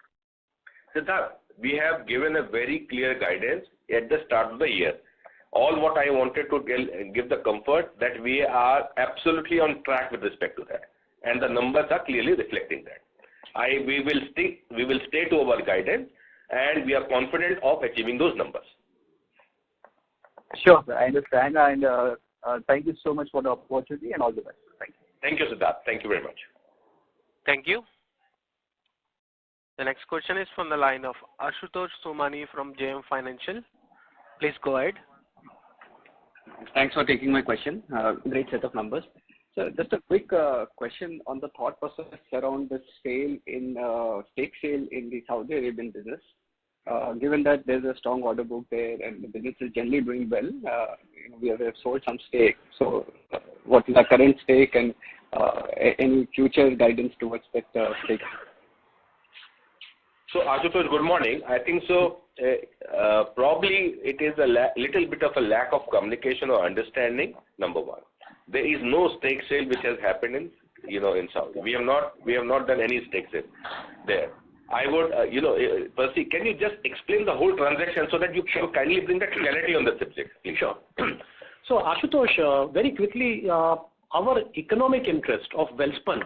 Siddharth, we have given a very clear guidance at the start of the year. All what I wanted to give the comfort that we are absolutely on track with respect to that, and the numbers are clearly reflecting that. We will stay to our guidance, and we are confident of achieving those numbers. Sure, sir. I understand, and thank you so much for the opportunity, and all the best. Thank you. Thank you, Siddharth. Thank you very much. Thank you. The next question is from the line of Ashutosh Somani from JM Financial. Please go ahead. Thanks for taking my question. Great set of numbers. So just a quick question on the thought process around the stake sale in the Saudi Arabian business. Given that there's a strong order book there and the business is generally doing well, we have sold some stake. So what is our current stake and any future guidance towards that stake? So Ashutosh, good morning. I think so. Probably it is a little bit of a lack of communication or understanding. Number one, there is no stake sale which has happened in Saudi. We have not done any stake sale there. I would, Percy, can you just explain the whole transaction so that you can kindly bring that clarity on the subject, please? Sure. So Ashutosh, very quickly, our economic interest of Welspun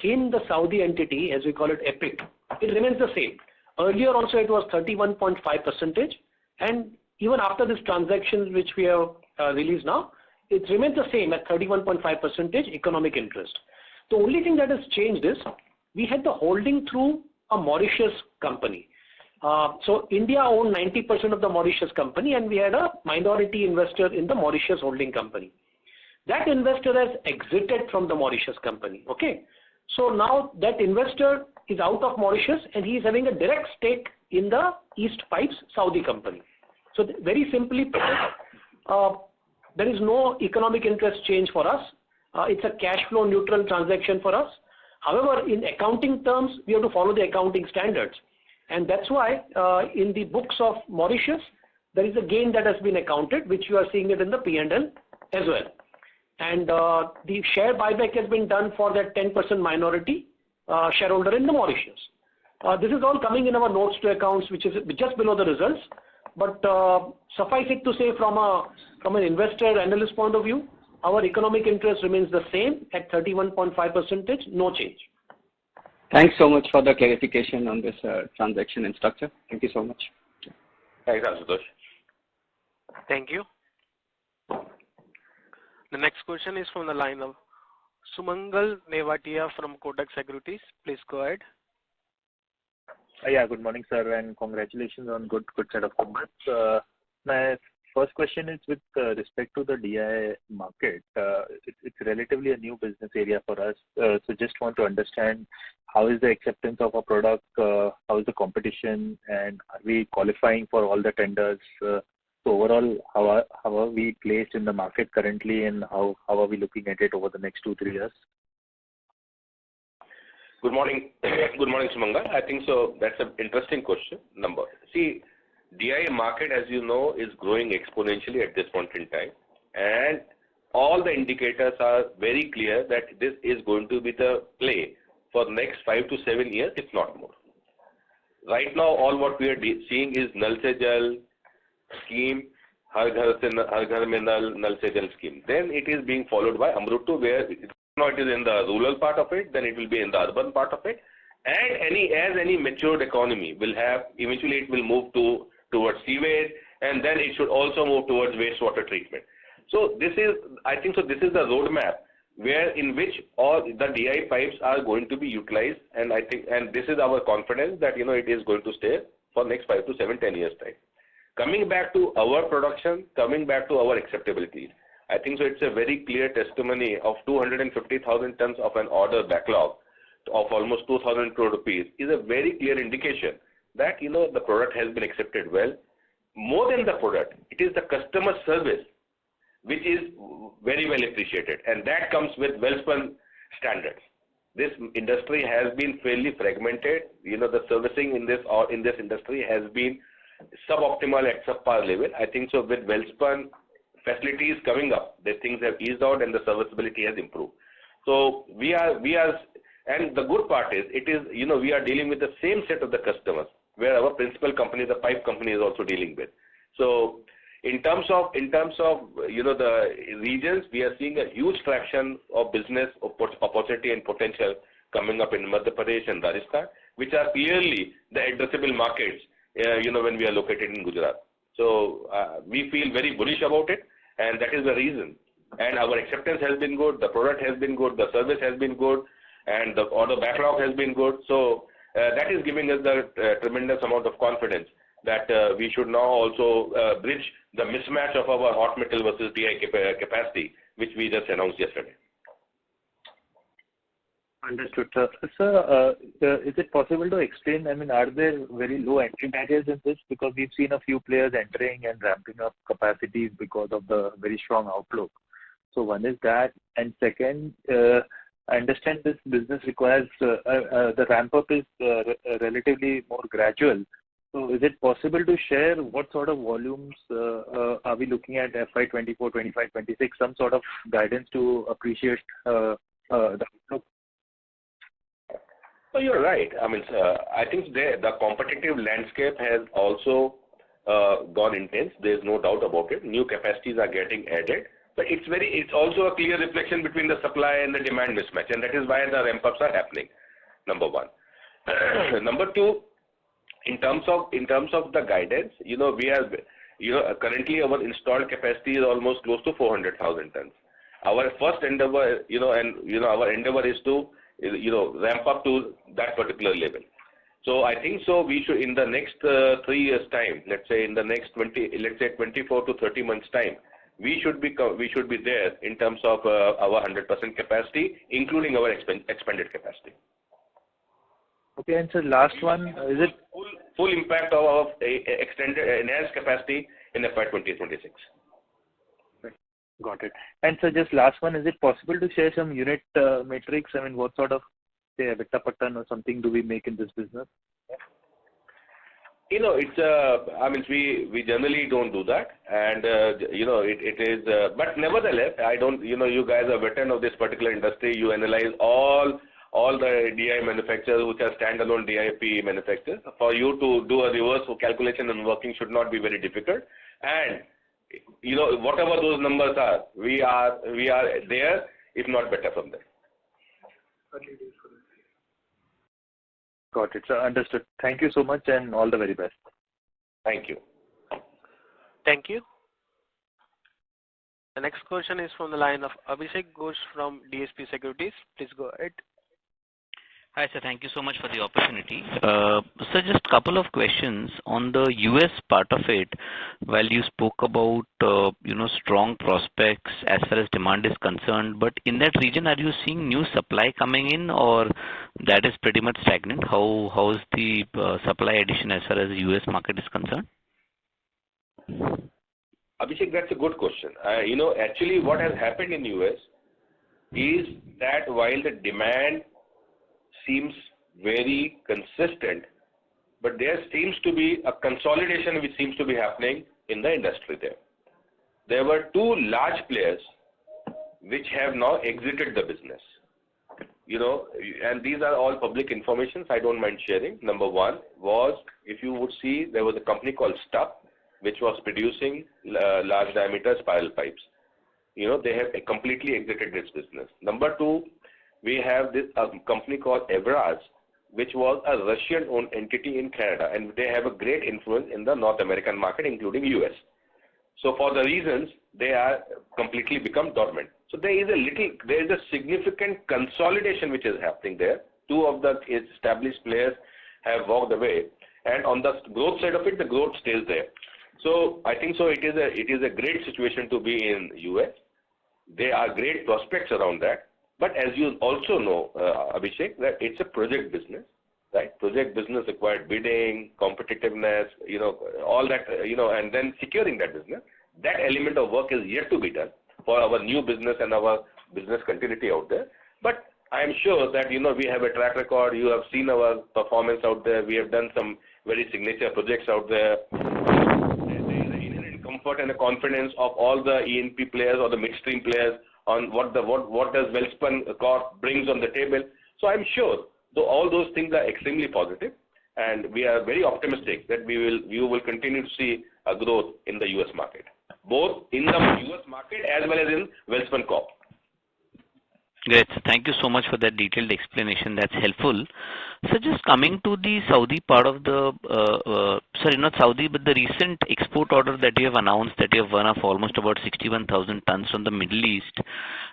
in the Saudi entity, as we call it EPIC, it remains the same. Earlier also it was 31.5%, and even after this transaction which we have released now, it remains the same at 31.5% economic interest. The only thing that has changed is we had the holding through a Mauritius company. So India owned 90% of the Mauritius company, and we had a minority investor in the Mauritius holding company. That investor has exited from the Mauritius company. Okay, so now that investor is out of Mauritius, and he is having a direct stake in the East Pipes Saudi company. So very simply put, there is no economic interest change for us. It's a cash flow neutral transaction for us. However, in accounting terms, we have to follow the accounting standards. And that's why in the books of Mauritius, there is a gain that has been accounted, which you are seeing it in the P&L as well. And the share buyback has been done for that 10% minority shareholder in the Mauritius. This is all coming in our notes to accounts, which is just below the results. But suffice it to say, from an investor analyst point of view, our economic interest remains the same at 31.5%, no change. Thanks so much for the clarification on this transaction and structure. Thank you so much. Thanks, Ashutosh. Thank you. The next question is from the line of Sumangal Nevatia from Kotak Securities. Please go ahead. Yeah, good morning, sir, and congratulations on good set of numbers. My first question is with respect to the DI market. It's relatively a new business area for us, so just want to understand how is the acceptance of our product, how is the competition, and are we qualifying for all the tenders? So overall, how are we placed in the market currently, and how are we looking at it over the next 2-3 years? Good morning. Good morning, Sumangal. I think so. That's an interesting question. See, DI market, as you know, is growing exponentially at this point in time, and all the indicators are very clear that this is going to be the play for the next 5 to 7 years, if not more. Right now, all what we are seeing is Nal Se Jal scheme, Har Ghar Mein Nal Se Jal scheme. Then it is being followed by Amrut 2, where now it is in the rural part of it, then it will be in the urban part of it, and as any matured economy will have, eventually it will move towards sewage, and then it should also move towards wastewater treatment. So this is, I think so, this is the roadmap in which all the DI pipes are going to be utilized, and I think, and this is our confidence that it is going to stay for next 5 to 7, 10 years time. Coming back to our production, coming back to our acceptability, I think so it's a very clear testimony of 250,000 tons of an order backlog of almost 2,000 crore rupees is a very clear indication that the product has been accepted well. More than the product, it is the customer service which is very well appreciated, and that comes with Welspun standards. This industry has been fairly fragmented. The servicing in this industry has been suboptimal at subpar level. I think so with Welspun facilities coming up, the things have eased out and the serviceability has improved. So we are, and the good part is, we are dealing with the same set of the customers where our principal company, the pipe company, is also dealing with. So in terms of the regions, we are seeing a huge traction of business opportunity and potential coming up in Madhya Pradesh and Rajasthan, which are clearly the addressable markets, when we are located in Gujarat. So we feel very bullish about it, and that is the reason. And our acceptance has been good, the product has been good, the service has been good, and the order backlog has been good. So that is giving us the tremendous amount of confidence that we should now also bridge the mismatch of our hot metal versus DI capacity, which we just announced yesterday. Understood, sir. Sir, is it possible to explain, are there very low entry barriers in this? Because we've seen a few players entering and ramping up capacities because of the very strong outlook. So one is that, and second, I understand this business requires, the ramp up is relatively more gradual. So is it possible to share what sort of volumes are we looking at FY24, 25, 26, some sort of guidance to appreciate the outlook? So you're right. I think the competitive landscape has also gone intense. There's no doubt about it. New capacities are getting added. But it's also a clear reflection between the supply and the demand mismatch, and that is why the ramp-ups are happening. Number one. Number two, in terms of the guidance, we are, currently our installed capacity is almost close to 400,000 tons. Our first endeavor, our endeavor is to, ramp up to that particular level. So I think so we should, in the next 3 years' time, let's say in the next 24 to 30 months' time, we should be there in terms of our 100% capacity, including our expanded capacity. Okay, and so last one, is it full impact of our enhanced capacity in FY 2026? Got it. And so just last one, is it possible to share some unit metrics? I mean, what sort of, say, EBITDA per ton or something do we make in this business? It's I mean, we generally don't do that, and it is. But nevertheless, I don't. You guys are veteran of this particular industry. You analyze all the DI manufacturers which are standalone DIP manufacturers. For you to do a reverse calculation and working should not be very difficult. And whatever those numbers are, we are there, if not better from there. Got it. So understood. Thank you so much and all the very best. Thank you. Thank you. The next question is from the line of Abhishek Ghosh from DSP Securities. Please go ahead. Hi, sir. Thank you so much for the opportunity. So just a couple of questions on the US part of it. While you spoke about strong prospects as far as demand is concerned, but in that region, are you seeing new supply coming in, or that is pretty much stagnant? How is the supply addition as far as the US market is concerned? Abhishek, that's a good question. Actually, what has happened in US is that while the demand seems very consistent, but there seems to be a consolidation which seems to be happening in the industry there. There were two large players which have now exited the business. And these are all public information, so I don't mind sharing. Number one was, if you would see, there was a company called Stuck, which was producing large diameter spiral pipes. They have completely exited this business. Number two, we have this company called Evraz, which was a Russian-owned entity in Canada, and they have a great influence in the North American market, including US. So for the reasons, they are completely become dormant. So there is a significant consolidation which is happening there. Two of the established players have walked away, and on the growth side of it, the growth stays there. So I think so. It is a great situation to be in US. There are great prospects around that. But as you also know, Abhishek, that it's a project business, right? Project business required bidding, competitiveness, all that, and then securing that business. That element of work is yet to be done for our new business and our business continuity out there. But I am sure that, we have a track record. You have seen our performance out there. We have done some very signature projects out there. There is an inherent comfort and a confidence of all the E&P players or the midstream players on what does Welspun Corp brings on the table. So I'm sure all those things are extremely positive, and we are very optimistic that we will continue to see a growth in the US market, both in the US market as well as in Welspun Corp. Great. Thank you so much for that detailed explanation. That's helpful. So just coming to the Saudi part of the, sorry, not Saudi, but the recent export order that you have announced that you have won of almost about 61,000 tons from the Middle East.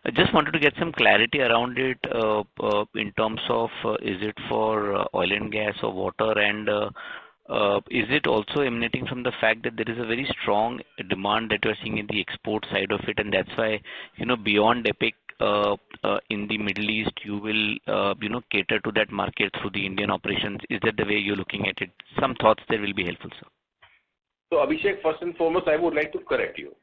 I just wanted to get some clarity around it in terms of is it for oil and gas or water, and is it also emanating from the fact that there is a very strong demand that you are seeing in the export side of it, and that's why, beyond EPIC, in the Middle East, you will, cater to that market through the Indian operations. Is that the way you're looking at it? Some thoughts there will be helpful, sir. So, Abhishek, first and foremost, I would like to correct you.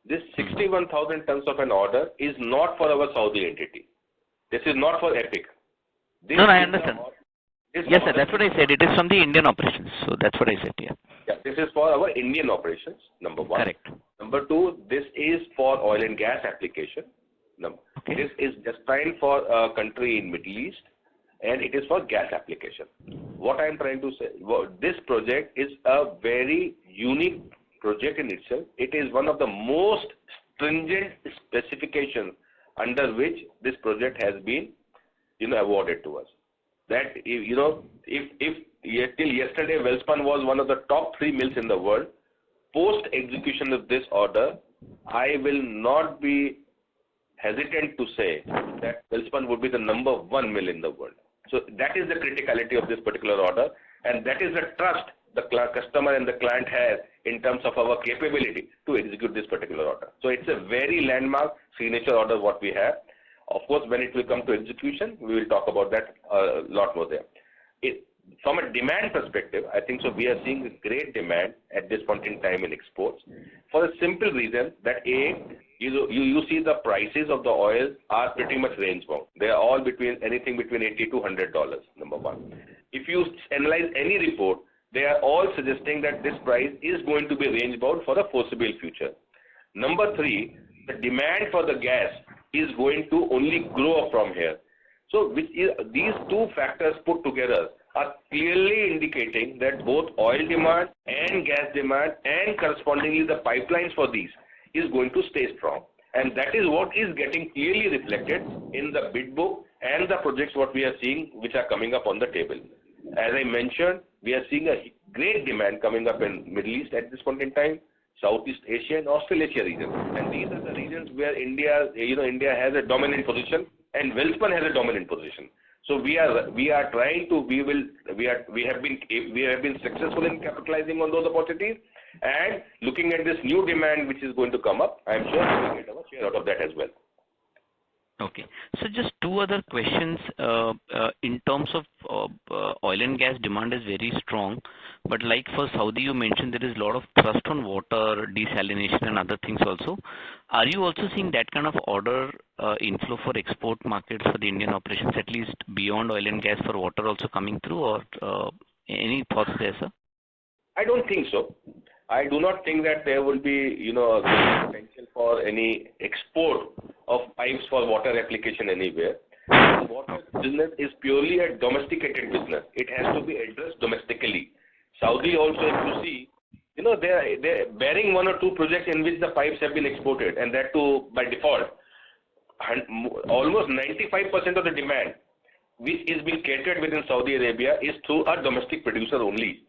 This 61,000 tons of an order is not for our Saudi entity. This is not for EPIC. No, I understand. Yes, sir, that's what I said. It is from the Indian operations. So that's what I said, yeah. Yeah, this is for our Indian operations, number one. Correct. Number two, this is for oil and gas application. Okay. This is destined for a country in Middle East, and it is for gas application. What I am trying to say, this project is a very unique project in itself. It is one of the most stringent specifications under which this project has been, awarded to us. That, if till yesterday Welspun was one of the top 3 mills in the world, post execution of this order, I will not be hesitant to say that Welspun would be the number 1 mill in the world. So that is the criticality of this particular order, and that is the trust the customer and the client has in terms of our capability to execute this particular order. So it's a very landmark signature order what we have. Of course, when it will come to execution, we will talk about that a lot more there. From a demand perspective, I think so we are seeing a great demand at this point in time in exports for a simple reason that you see the prices of the oil are pretty much range bound. They are all anything between $80 to $100, number one. If you analyze any report, they are all suggesting that this price is going to be range bound for the foreseeable future. Number 3, the demand for the gas is going to only grow from here. So these 2 factors put together are clearly indicating that both oil demand and gas demand and correspondingly the pipelines for these is going to stay strong. And that is what is getting clearly reflected in the bid book and the projects what we are seeing which are coming up on the table. As I mentioned, we are seeing a great demand coming up in Middle East at this point in time, Southeast Asia and Australasia region. And these are the regions where India has a dominant position and Welspun has a dominant position. So we have been successful in capitalizing on those opportunities, and looking at this new demand which is going to come up, I am sure we will get our share out of that as well. Okay. So just 2 other questions. In terms of oil and gas demand is very strong, but like for Saudi, you mentioned there is a lot of thrust on water, desalination and other things also. Are you also seeing that kind of order inflow for export markets for the Indian operations, at least beyond oil and gas, for water also coming through, or any thoughts there, sir? I don't think so. I do not think that there will be, a potential for any export of pipes for water application anywhere. The water business is purely a domesticated business. It has to be addressed domestically. Saudi also, if you see, they're bearing 1 or 2 projects in which the pipes have been exported, and that too by default. Almost 95% of the demand which is being catered within Saudi Arabia is through a domestic producer only.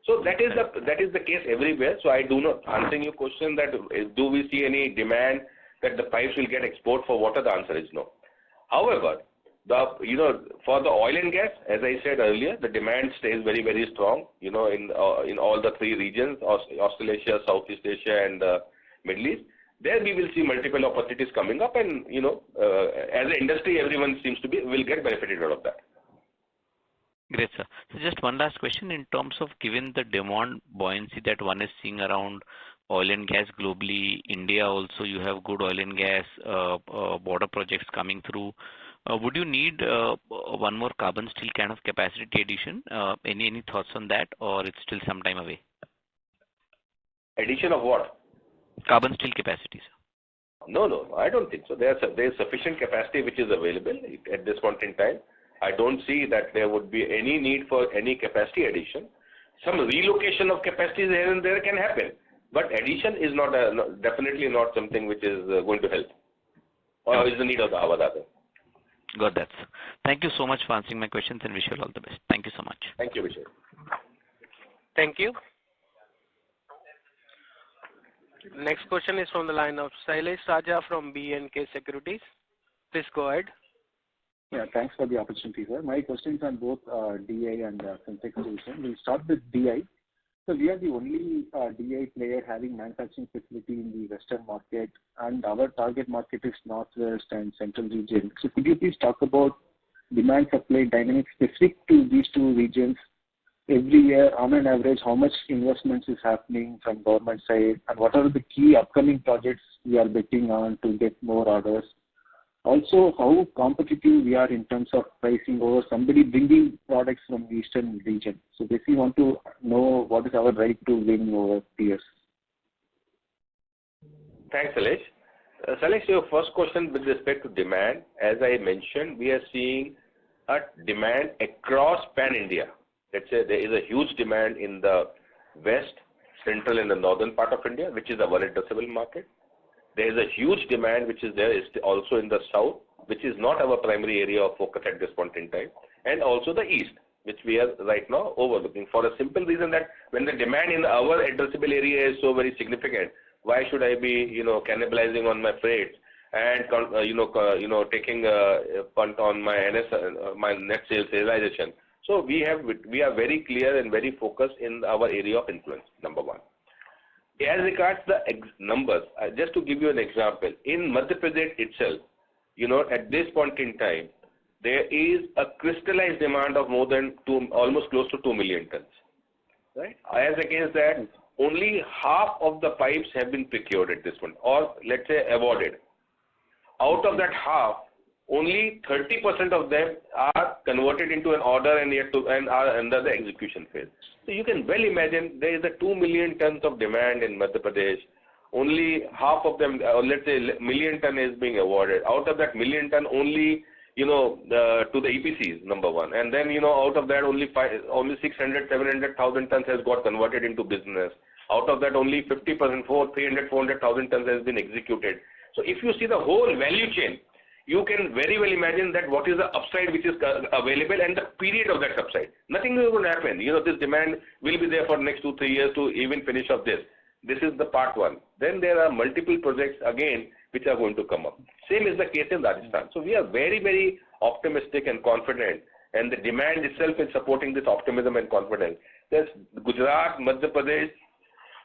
So that is the case everywhere. So I do not, answering your question that do we see any demand that the pipes will get export for water, the answer is no. However, for the oil and gas, as I said earlier, the demand stays very, very strong, in all the 3 regions, Australasia, Southeast Asia and Middle East. There we will see multiple opportunities coming up, and, as an industry, everyone will get benefited out of that. Great, sir. So just one last question in terms of given the demand buoyancy that one is seeing around oil and gas globally, India also you have good oil and gas border projects coming through. Would you need 1 more carbon steel kind of capacity addition? Any thoughts on that, or it's still some time away? Addition of what? Carbon steel capacity, sir. No, I don't think so. There is sufficient capacity which is available at this point in time. I don't see that there would be any need for any capacity addition. Some relocation of capacities here and there can happen, but addition is not definitely not something which is going to help, or is the need of the hour rather. Got that, sir. Thank you so much for answering my questions, and wish you all the best. Thank you so much. Thank you, Vijay. Thank you. Next question is from the line of Sailesh Raja from B&K Securities. Please go ahead. Yeah, thanks for the opportunity, sir. My questions on both DI and Syntex solution. We'll start with DI. So we are the only DI player having manufacturing facility in the Western market, and our target market is Northwest and Central region. So could you please talk about demand supply dynamics specific to these 2 regions? Every year, on an average, how much investments is happening from government side, and what are the key upcoming projects we are betting on to get more orders? Also, how competitive we are in terms of pricing over somebody bringing products from the Eastern region. So basically want to know what is our right to win over peers. Thanks, Sailesh. Sailesh, your first question with respect to demand, as I mentioned, we are seeing a demand across pan-India. Let's say there is a huge demand in the west, central and the northern part of India, which is our addressable market. There is a huge demand which is there also in the south, which is not our primary area of focus at this point in time, and also the east, which we are right now overlooking, for a simple reason that when the demand in our addressable area is so very significant, why should I be cannibalizing on my freight and taking a punt on my net sales realization? So we are very clear and very focused in our area of influence. Number one. As regards the numbers, just to give you an example, in Madhya Pradesh itself, at this point in time, there is a crystallized demand of more than almost close to 2 million tons, right? As against that, only half of the pipes have been procured at this point, or let's say awarded. Out of that half, only 30% of them are converted into an order and are under the execution phase. So you can well imagine there is a 2 million tons of demand in Madhya Pradesh. Only half of them, let's say million ton, is being awarded. Out of that million ton, only to the EPCs, number one, and then out of that only 700,000 tons has got converted into business. Out of that, only 50%, 400,000 tons has been executed. So if you see the whole value chain, you can very well imagine that what is the upside which is available and the period of that upside. Nothing will happen. This demand will be there for next 2-3 years to even finish off this. This is the part one. Then there are multiple projects again which are going to come up. Same is the case in Rajasthan. So we are very, very optimistic and confident, and the demand itself is supporting this optimism and confidence. There's Gujarat, Madhya Pradesh,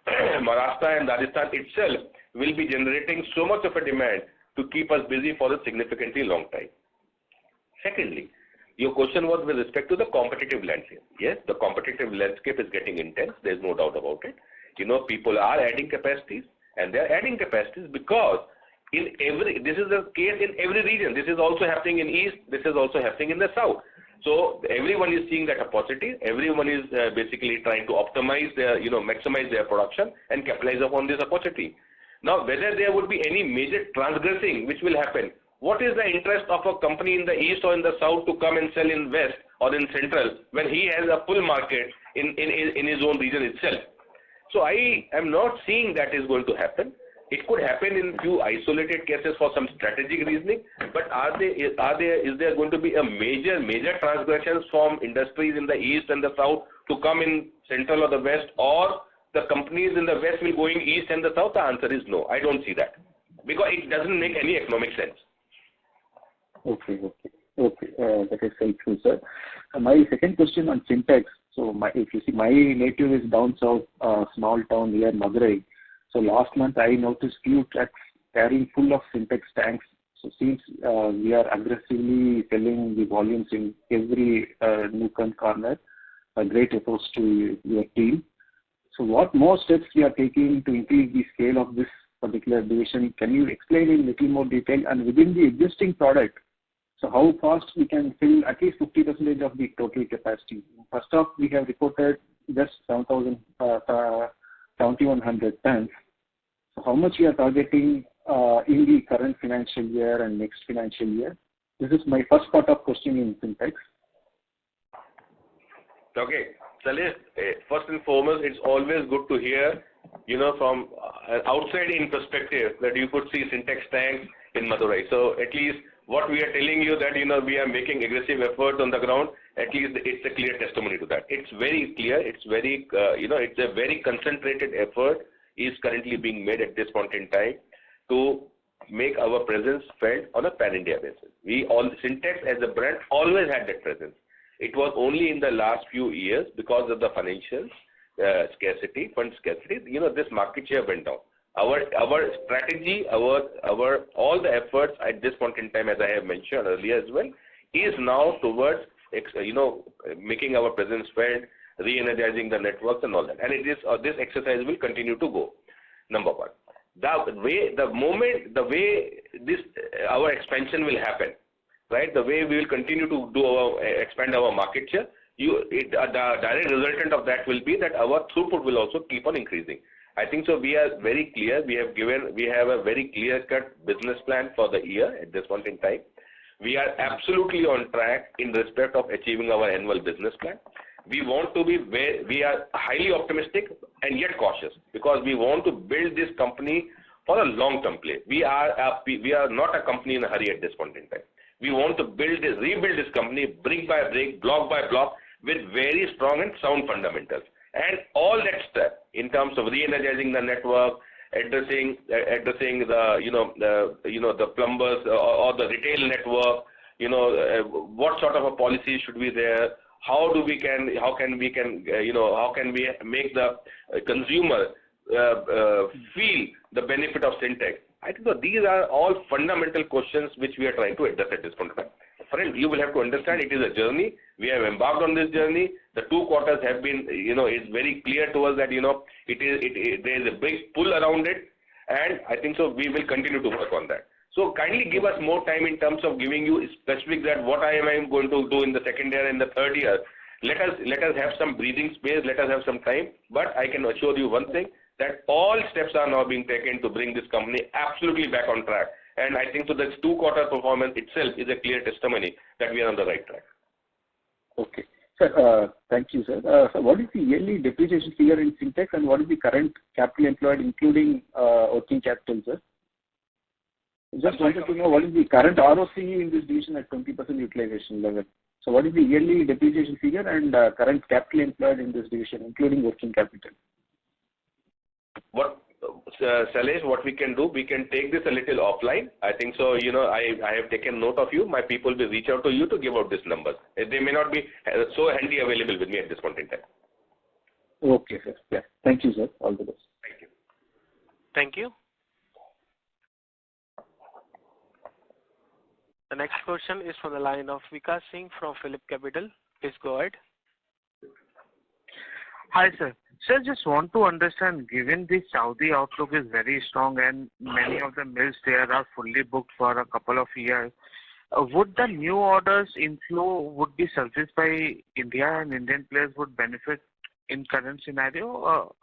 Maharashtra and Rajasthan itself will be generating so much of a demand to keep us busy for a significantly long time. Secondly, your question was with respect to the competitive landscape. Yes, the competitive landscape is getting intense. There's no doubt about it. People are adding capacities, and they're adding capacities because this is the case in every region. This is also happening in east. This is also happening in the south. So everyone is seeing that opportunity. Everyone is basically trying to optimize their, maximize their production and capitalize upon this opportunity. Now, whether there would be any major transgressing which will happen, what is the interest of a company in the east or in the south to come and sell in west or in central when he has a full market in his own region itself? So I am not seeing that is going to happen. It could happen in few isolated cases for some strategic reasoning, but is there going to be a major transgressions from industries in the east and the south to come in central or the west, or the companies in the west will going east and the south? The answer is no. I don't see that because it doesn't make any economic sense. Okay. That is helpful, sir. My second question on fintechs. So if you see, my native is down south, small town near Madurai. So last month I noticed few trucks carrying full of fintech tanks. So since we are aggressively selling the volumes in every nook and corner, a great efforts to your team. So what more steps we are taking to increase the scale of this particular division? Can you explain in a little more detail? And within the existing product, so how fast we can fill at least 50% of the total capacity? First off, we have reported just 7,100 tons. So how much we are targeting in the current financial year and next financial year? This is my first part of question in fintechs. Okay. Salil, first and foremost, it's always good to hear, from an outside-in perspective that you could see syntax tanks in Madurai. So at least what we are telling you that, we are making aggressive efforts on the ground, at least it's a clear testimony to that. It's very clear. It's very, it's a very concentrated effort is currently being made at this point in time to make our presence felt on a pan-India basis. Syntax as a brand always had that presence. It was only in the last few years because of the financial scarcity, fund scarcity, this market share went down. Our strategy, all the efforts at this point in time, as I have mentioned earlier as well, is now towards making our presence felt, re-energizing the networks and all that. And it is this exercise will continue to go. Number one, the way our expansion will happen, right? The way we will continue to expand our market share, the direct resultant of that will be that our throughput will also keep on increasing. I think so. We are very clear. We have a very clear-cut business plan for the year at this point in time. We are absolutely on track in respect of achieving our annual business plan. We are highly optimistic and yet cautious because we want to build this company for a long-term play. We are not a company in a hurry at this point in time. We want to rebuild this company brick by brick, block by block, with very strong and sound fundamentals. And all that stuff in terms of re-energizing the network, addressing the plumbers or the retail network, what sort of a policy should be there, how can we make the consumer feel the benefit of fintech. I think that these are all fundamental questions which we are trying to address at this point in time. Friend, you will have to understand it is a journey. We have embarked on this journey. The 2 quarters have been, it's very clear to us that, there is a big pull around it. And I think so we will continue to work on that. So kindly give us more time in terms of giving you specific that what I am going to do in the second year and the third year. Let us have some breathing space. Let us have some time. But I can assure you one thing, that all steps are now being taken to bring this company absolutely back on track. And I think so this 2-quarter performance itself is a clear testimony that we are on the right track. Okay. Sir, thank you, sir. So what is the yearly depreciation figure in Fintech and what is the current capital employed including working capital, sir? Just wanted to know what is the current ROCE in this division at 20% utilization level. So what is the yearly depreciation figure and current capital employed in this division including working capital? Salesh, what we can do, we can take this a little offline. I think so, I have taken note of you. My people will reach out to you to give out these numbers. They may not be so handy available with me at this point in time. Okay, sir. Yeah. Thank you, sir. All the best. Thank you. Thank you. The next question is from the line of Vikas Singh from Phillip Capital. Please go ahead. Hi, sir. Sir, just want to understand, given the Saudi outlook is very strong and many of the mills there are fully booked for a couple of years, would the new orders inflow would be serviced by India and Indian players would benefit in current scenario,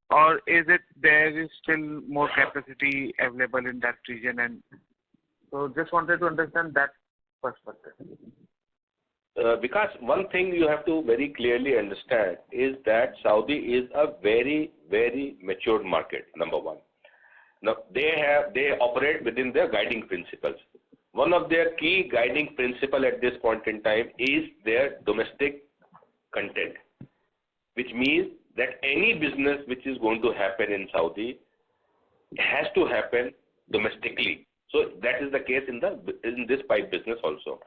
or is it there is still more capacity available in that region? And so just wanted to understand that perspective. Because one thing you have to very clearly understand is that Saudi is a very, very matured market, number one. Now, they operate within their guiding principles. One of their key guiding principle at this point in time is their domestic content, which means that any business which is going to happen in Saudi has to happen domestically. So that is the case in this pipe business also.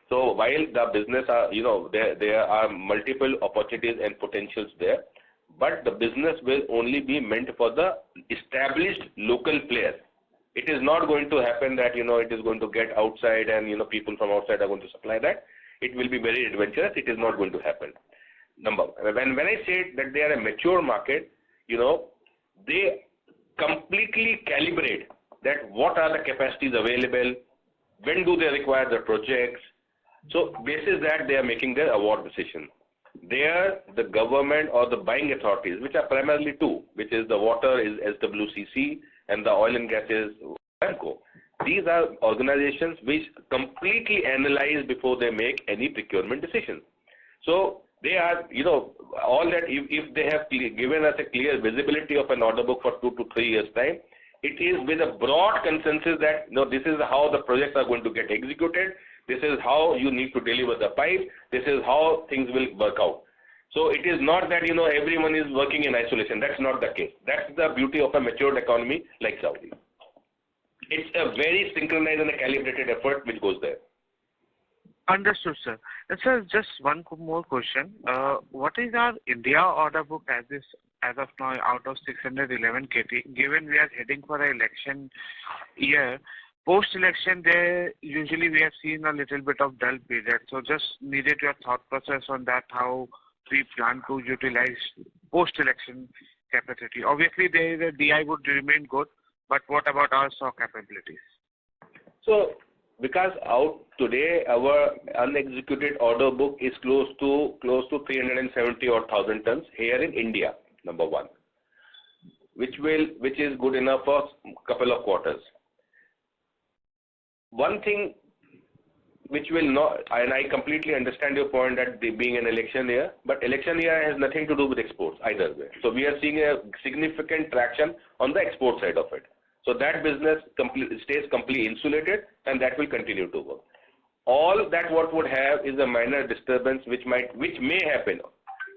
So while the business are, there are multiple opportunities and potentials there, but the business will only be meant for the established local players. It is not going to happen that, it is going to get outside and, people from outside are going to supply that. It will be very adventurous. It is not going to happen. When I say that they are a mature market, they completely calibrate that what are the capacities available, when do they require the projects. So basis that they are making their award decision. There, the government or the buying authorities, which are primarily two, which is the water is SWCC and the oil and gas is Aramco. These are organizations which completely analyze before they make any procurement decision. So they are, all that if they have given us a clear visibility of an order book for 2 to 3 years time, it is with a broad consensus that this is how the projects are going to get executed. This is how you need to deliver the pipe. This is how things will work out. So it is not that, everyone is working in isolation. That's not the case. That's the beauty of a matured economy like Saudi. It's a very synchronized and a calibrated effort which goes there. Understood, sir. And sir, just one more question. What is our India order book as of now out of 611 KT? Given we are heading for an election year, post-election, usually we have seen a little bit of dull period. So just needed your thought process on that, how we plan to utilize post-election capacity. Obviously, the DI would remain good, but what about our stock capabilities? So, because out today, our unexecuted order book is close to 370 or 1,000 tons here in India, number one, which is good enough for a couple of quarters. One thing which will not, and I completely understand your point that being an election year, but election year has nothing to do with exports either way. So we are seeing a significant traction on the export side of it. So that business stays completely insulated, and that will continue to work. All that what would have is a minor disturbance which may happen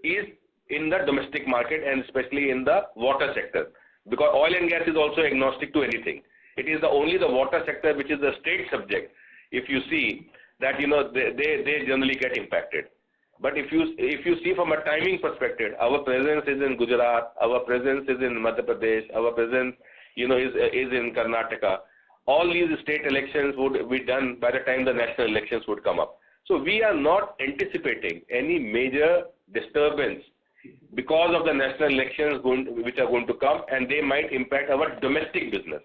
is in the domestic market and especially in the water sector, because oil and gas is also agnostic to anything. It is only the water sector which is the state subject. If you see that they generally get impacted. But if you see from a timing perspective, our presence is in Gujarat, our presence is in Madhya Pradesh, our presence is in Karnataka. All these state elections would be done by the time the national elections would come up. So we are not anticipating any major disturbance because of the national elections which are going to come, and they might impact our domestic business.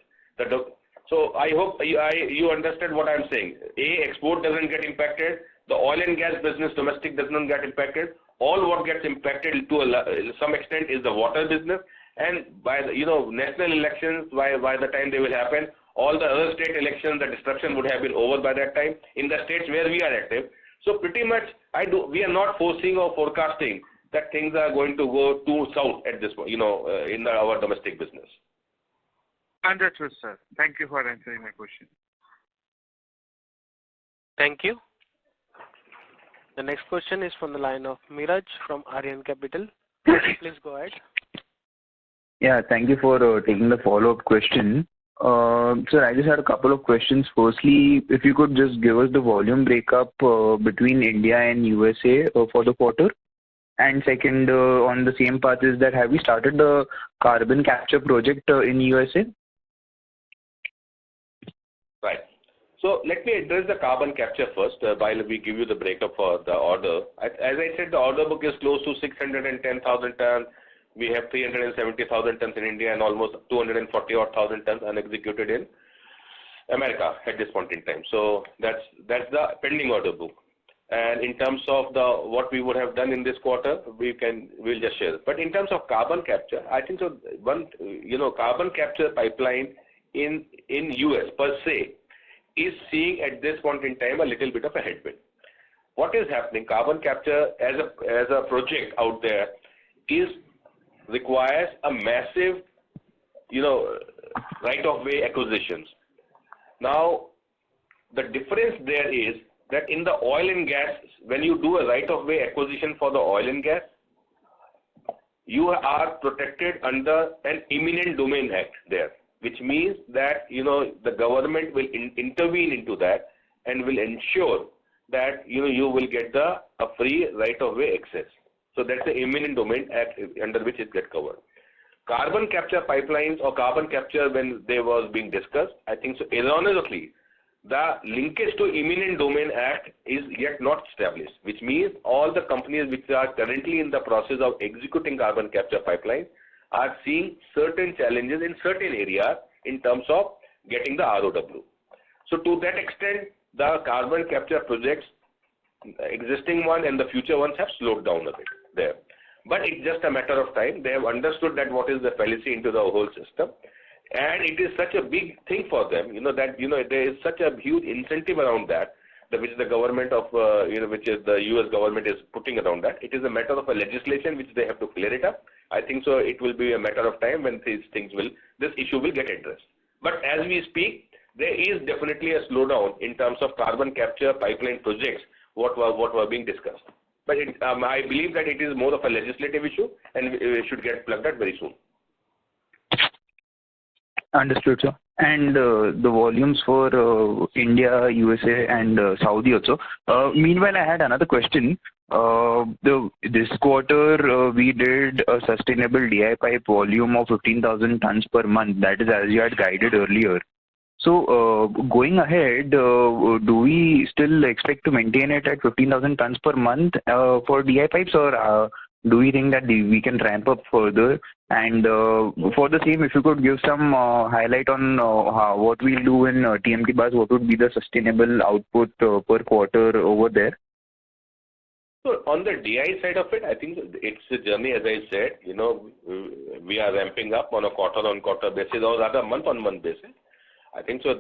So I hope you understand what I'm saying. Export doesn't get impacted. The oil and gas business domestic does not get impacted. All what gets impacted to some extent is the water business. And by the national elections, by the time they will happen, all the other state elections, the disruption would have been over by that time in the states where we are active. So pretty much we are not foreseeing or forecasting that things are going to go too south at this point, in our domestic business. Understood, sir. Thank you for answering my question. Thank you. The next question is from the line of Miraj from Aryan Capital. Please go ahead. Yeah, thank you for taking the follow-up question. Sir, I just had a couple of questions. Firstly, if you could just give us the volume breakup between India and USA for the quarter. And second, on the same path is that have we started the carbon capture project in USA? Right. So let me address the carbon capture first while we give you the breakup for the order. As I said, the order book is close to 610,000 tons. We have 370,000 tons in India and almost 240,000 tons unexecuted in America at this point in time. So that's the pending order book. And in terms of what we would have done in this quarter, we'll just share. But in terms of carbon capture, I think so. Carbon capture pipeline in US per se is seeing at this point in time a little bit of a headwind. What is happening? Carbon capture as a project out there requires a massive, right-of-way acquisitions. Now, the difference there is that in the oil and gas, when you do a right-of-way acquisition for the oil and gas, you are protected under an eminent domain act there, which means that, the government will intervene into that and will ensure that, you will get a free right-of-way access. So that's the eminent domain act under which it gets covered. Carbon capture pipelines or carbon capture, when they was being discussed, I think so erroneously, the linkage to eminent domain act is yet not established, which means all the companies which are currently in the process of executing carbon capture pipelines are seeing certain challenges in certain areas in terms of getting the ROW. So to that extent, the carbon capture projects, existing one and the future ones, have slowed down a bit there. But it's just a matter of time. They have understood that what is the fallacy into the whole system. And it is such a big thing for them, that, there is such a huge incentive around that, which the government of, which is the US government is putting around that. It is a matter of a legislation which they have to clear it up. I think so it will be a matter of time when this issue will get addressed. But as we speak, there is definitely a slowdown in terms of carbon capture pipeline projects, what were being discussed. But I believe that it is more of a legislative issue and it should get plugged out very soon. Understood, sir. And the volumes for India, USA, and Saudi also. Meanwhile, I had another question. This quarter, we did a sustainable DI pipe volume of 15,000 tons per month. That is as you had guided earlier. So going ahead, do we still expect to maintain it at 15,000 tons per month for DI pipes, or do we think that we can ramp up further? And for the same, if you could give some highlight on what we'll do in TMT bars, what would be the sustainable output per quarter over there? So on the DI side of it, I think it's a journey, as I said, we are ramping up on a quarter-on-quarter basis or rather month-on-month basis. I think so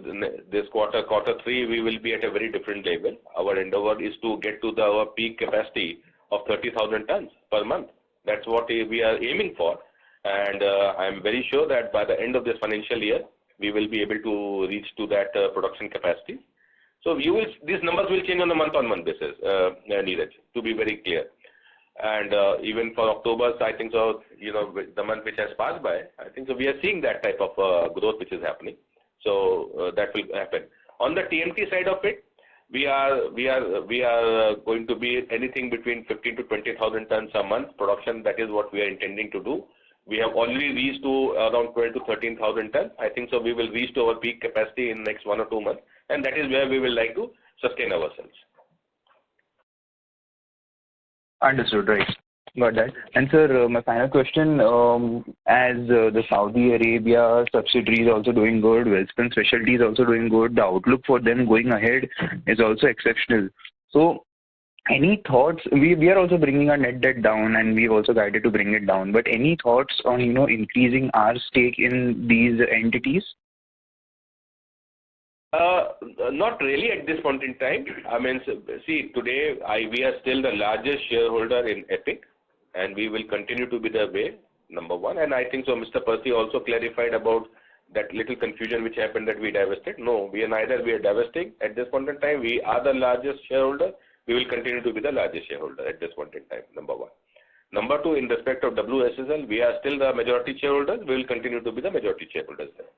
this quarter 3, we will be at a very different level. Our endeavor is to get to our peak capacity of 30,000 tons per month. That's what we are aiming for. And I'm very sure that by the end of this financial year, we will be able to reach to that production capacity. So these numbers will change on a month-on-month basis, Neeraj, to be very clear. And even for October, I think so, the month which has passed by, I think so we are seeing that type of growth which is happening. So that will happen. On the TMT side of it, we are going to be anything between 15 to 20,000 tons a month production. That is what we are intending to do. We have already reached to around 12 to 13,000 tons. I think so we will reach to our peak capacity in next 1 or 2 months, and that is where we will like to sustain ourselves. Understood, right. Got that. And sir, my final question, as the Saudi Arabia subsidiary is also doing good, Welspun Specialty is also doing good, the outlook for them going ahead is also exceptional. So any thoughts? We are also bringing our net debt down, and we've also guided to bring it down. But any thoughts on increasing our stake in these entities? Not really at this point in time. I mean, see, today we are still the largest shareholder in Epic, and we will continue to be the way, number one. And I think so Mr. Percy also clarified about that little confusion which happened that we divested. No, we are divesting at this point in time. We are the largest shareholder. We will continue to be the largest shareholder at this point in time, number one. Number two, in respect of WSSL, we are still the majority shareholders. We will continue to be the majority shareholders there.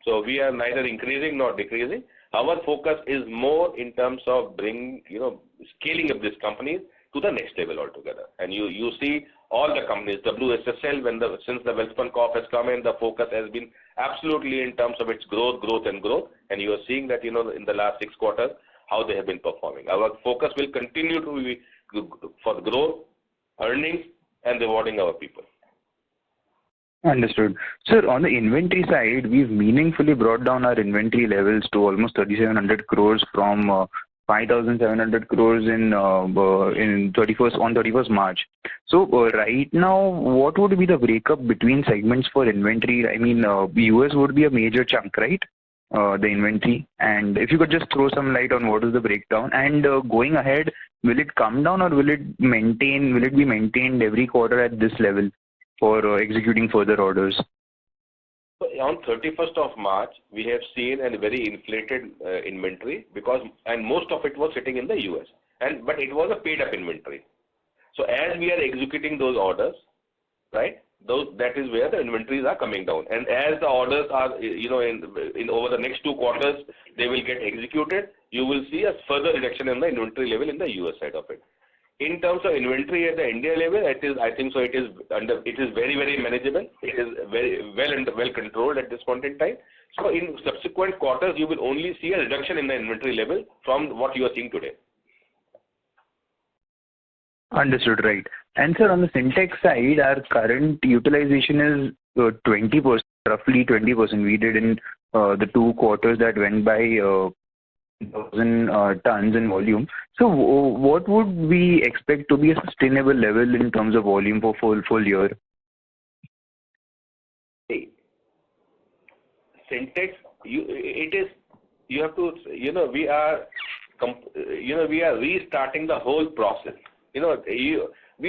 So we are neither increasing nor decreasing. Our focus is more in terms of scaling up these companies to the next level altogether. And you see all the companies, WSSL, since the Welspun Corp has come in, the focus has been absolutely in terms of its growth. And you are seeing that, in the last 6 quarters, how they have been performing. Our focus will continue to be for growth, earnings, and rewarding our people. Understood. Sir, on the inventory side, we've meaningfully brought down our inventory levels to almost 3,700 crores from 5,700 crores on 31st March. So right now, what would be the breakup between segments for inventory? I mean, US would be a major chunk, right? The inventory. And if you could just throw some light on what is the breakdown. And going ahead, will it come down or will it be maintained every quarter at this level for executing further orders? So on 31st of March, we have seen a very inflated inventory and most of it was sitting in the US. But it was a paid up inventory. So as we are executing those orders, right, that is where the inventories are coming down. And as the orders are, in over the next 2 quarters, they will get executed, you will see a further reduction in the inventory level in the US side of it. In terms of inventory at the India level, I think so it is very, very manageable. It is very well controlled at this point in time. So in subsequent quarters, you will only see a reduction in the inventory level from what you are seeing today. Understood, right. And sir, on the Syntex side, our current utilization is 20%, roughly 20%. We did in the 2 quarters that went by 1,000 tons in volume. So what would we expect to be a sustainable level in terms of volume for full year? Syntex, we are restarting the whole process. We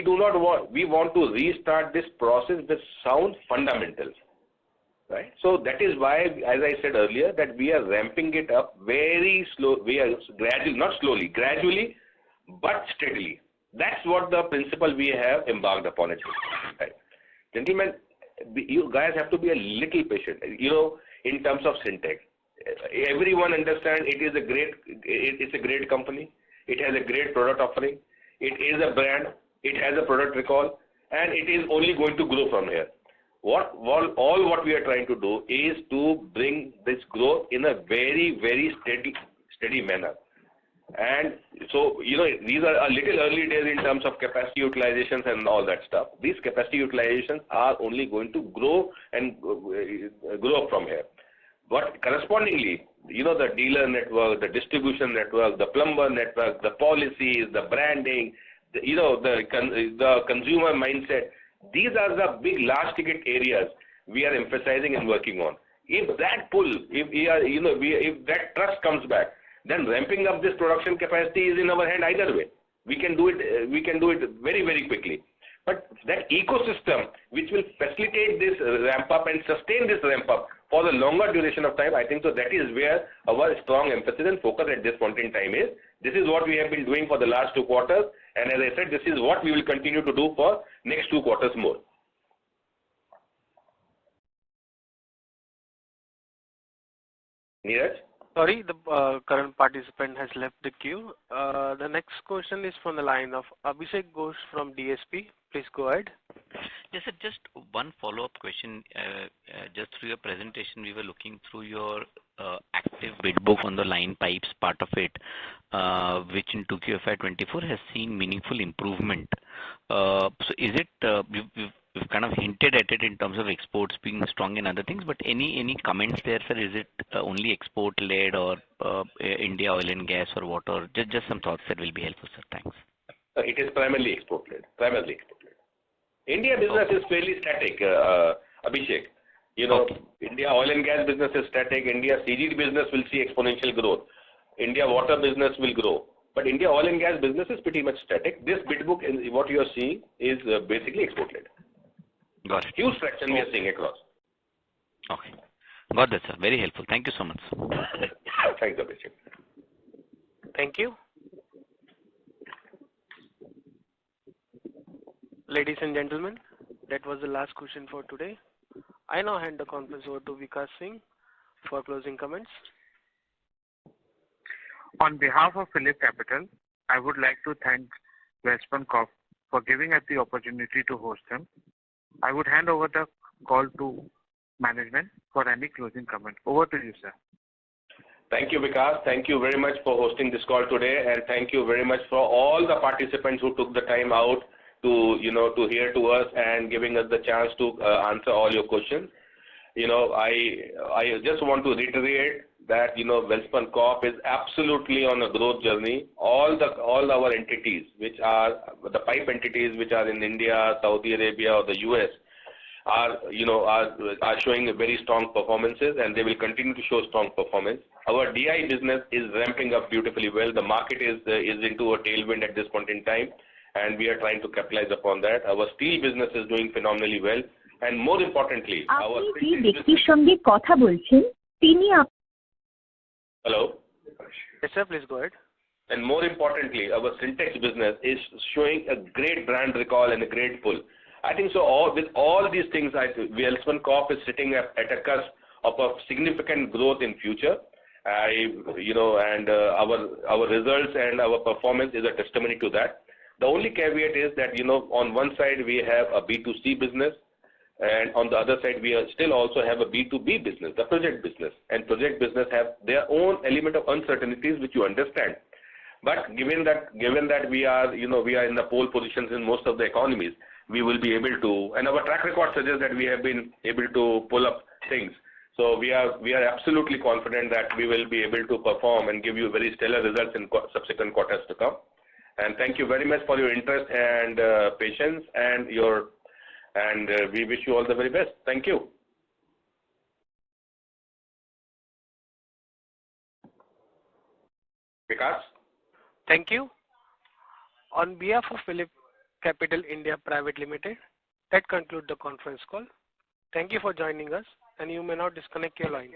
want to restart this process with sound fundamentals. Right. So that is why, as I said earlier, that we are ramping it up very slow. We are gradually, but steadily. That's what the principle we have embarked upon it. Right. Gentlemen, you guys have to be a little patient. In terms of Syntex, everyone understands it's a great company. It has a great product offering. It is a brand. It has a product recall, and it is only going to grow from here. What we are trying to do is to bring this growth in a very, very steady manner. And so, these are a little early days in terms of capacity utilizations and all that stuff. These capacity utilizations are only going to grow and grow up from here. But correspondingly, the dealer network, the distribution network, the plumber network, the policies, the branding, the consumer mindset, these are the big, large ticket areas we are emphasizing and working on. If that pull, if that trust comes back, then ramping up this production capacity is in our hand either way. We can do it very, very quickly. But that ecosystem which will facilitate this ramp up and sustain this ramp up for the longer duration of time, I think so that is where our strong emphasis and focus at this point in time is. This is what we have been doing for the last 2 quarters, and as I said, this is what we will continue to do for next 2 quarters more. Neeraj? Sorry, the current participant has left the queue. The next question is from the line of Abhishek Ghosh from DSP. Please go ahead. Yes, sir, just one follow-up question. Just through your presentation, we were looking through your active bid book on the line pipes part of it, which in 2Q FY24 has seen meaningful improvement. So is it, we've kind of hinted at it in terms of exports being strong and other things, but any comments there, sir? Is it only export-led or India oil and gas or water? Just some thoughts that will be helpful, sir. Thanks. It is primarily export-led. India business is fairly static, Abhishek. India oil and gas business is static. India CGD business will see exponential growth. India water business will grow. But India oil and gas business is pretty much static. This bid book, what you are seeing, is basically export-led. Got it. Huge fraction we are seeing across. Okay. Got that, sir. Very helpful. Thank you so much. Thanks, Abhishek. Thank you. Ladies and gentlemen, that was the last question for today. I now hand the conference over to Vikas Singh for closing comments. On behalf of Phillip Capital, I would like to thank Welspun Corp for giving us the opportunity to host them. I would hand over the call to management for any closing comment. Over to you, sir. Thank you, Vikas. Thank you very much for hosting this call today, and thank you very much for all the participants who took the time out to hear to us and giving us the chance to answer all your questions. I just want to reiterate that Welspun Corp is absolutely on a growth journey. All our entities, which are the pipe entities, which are in India, Saudi Arabia, or the US, are showing very strong performances, and they will continue to show strong performance. Our DI business is ramping up beautifully well. The market is into a tailwind at this point in time, and we are trying to capitalize upon that. Our steel business is doing phenomenally well, and more importantly, our Hello? Yes, sir, please go ahead. And more importantly, our Syntex business is showing a great brand recall and a great pull. I think so. With all these things, Welspun Corp is sitting at a cusp of a significant growth in future. And our results and our performance is a testimony to that. The only caveat is that on one side we have a B2C business, and on the other side we still also have a B2B business, the project business. And project business have their own element of uncertainties, which you understand. But given that we are in the pole positions in most of the economies, we will be able to, and our track record suggests that we have been able to pull up things. So we are absolutely confident that we will be able to perform and give you very stellar results in subsequent quarters to come. And thank you very much for your interest and patience and we wish you all the very best. Thank you. Vikas? Thank you. On behalf of Phillip Capital India Private Limited, that concludes the conference call. Thank you for joining us, and you may now disconnect your line.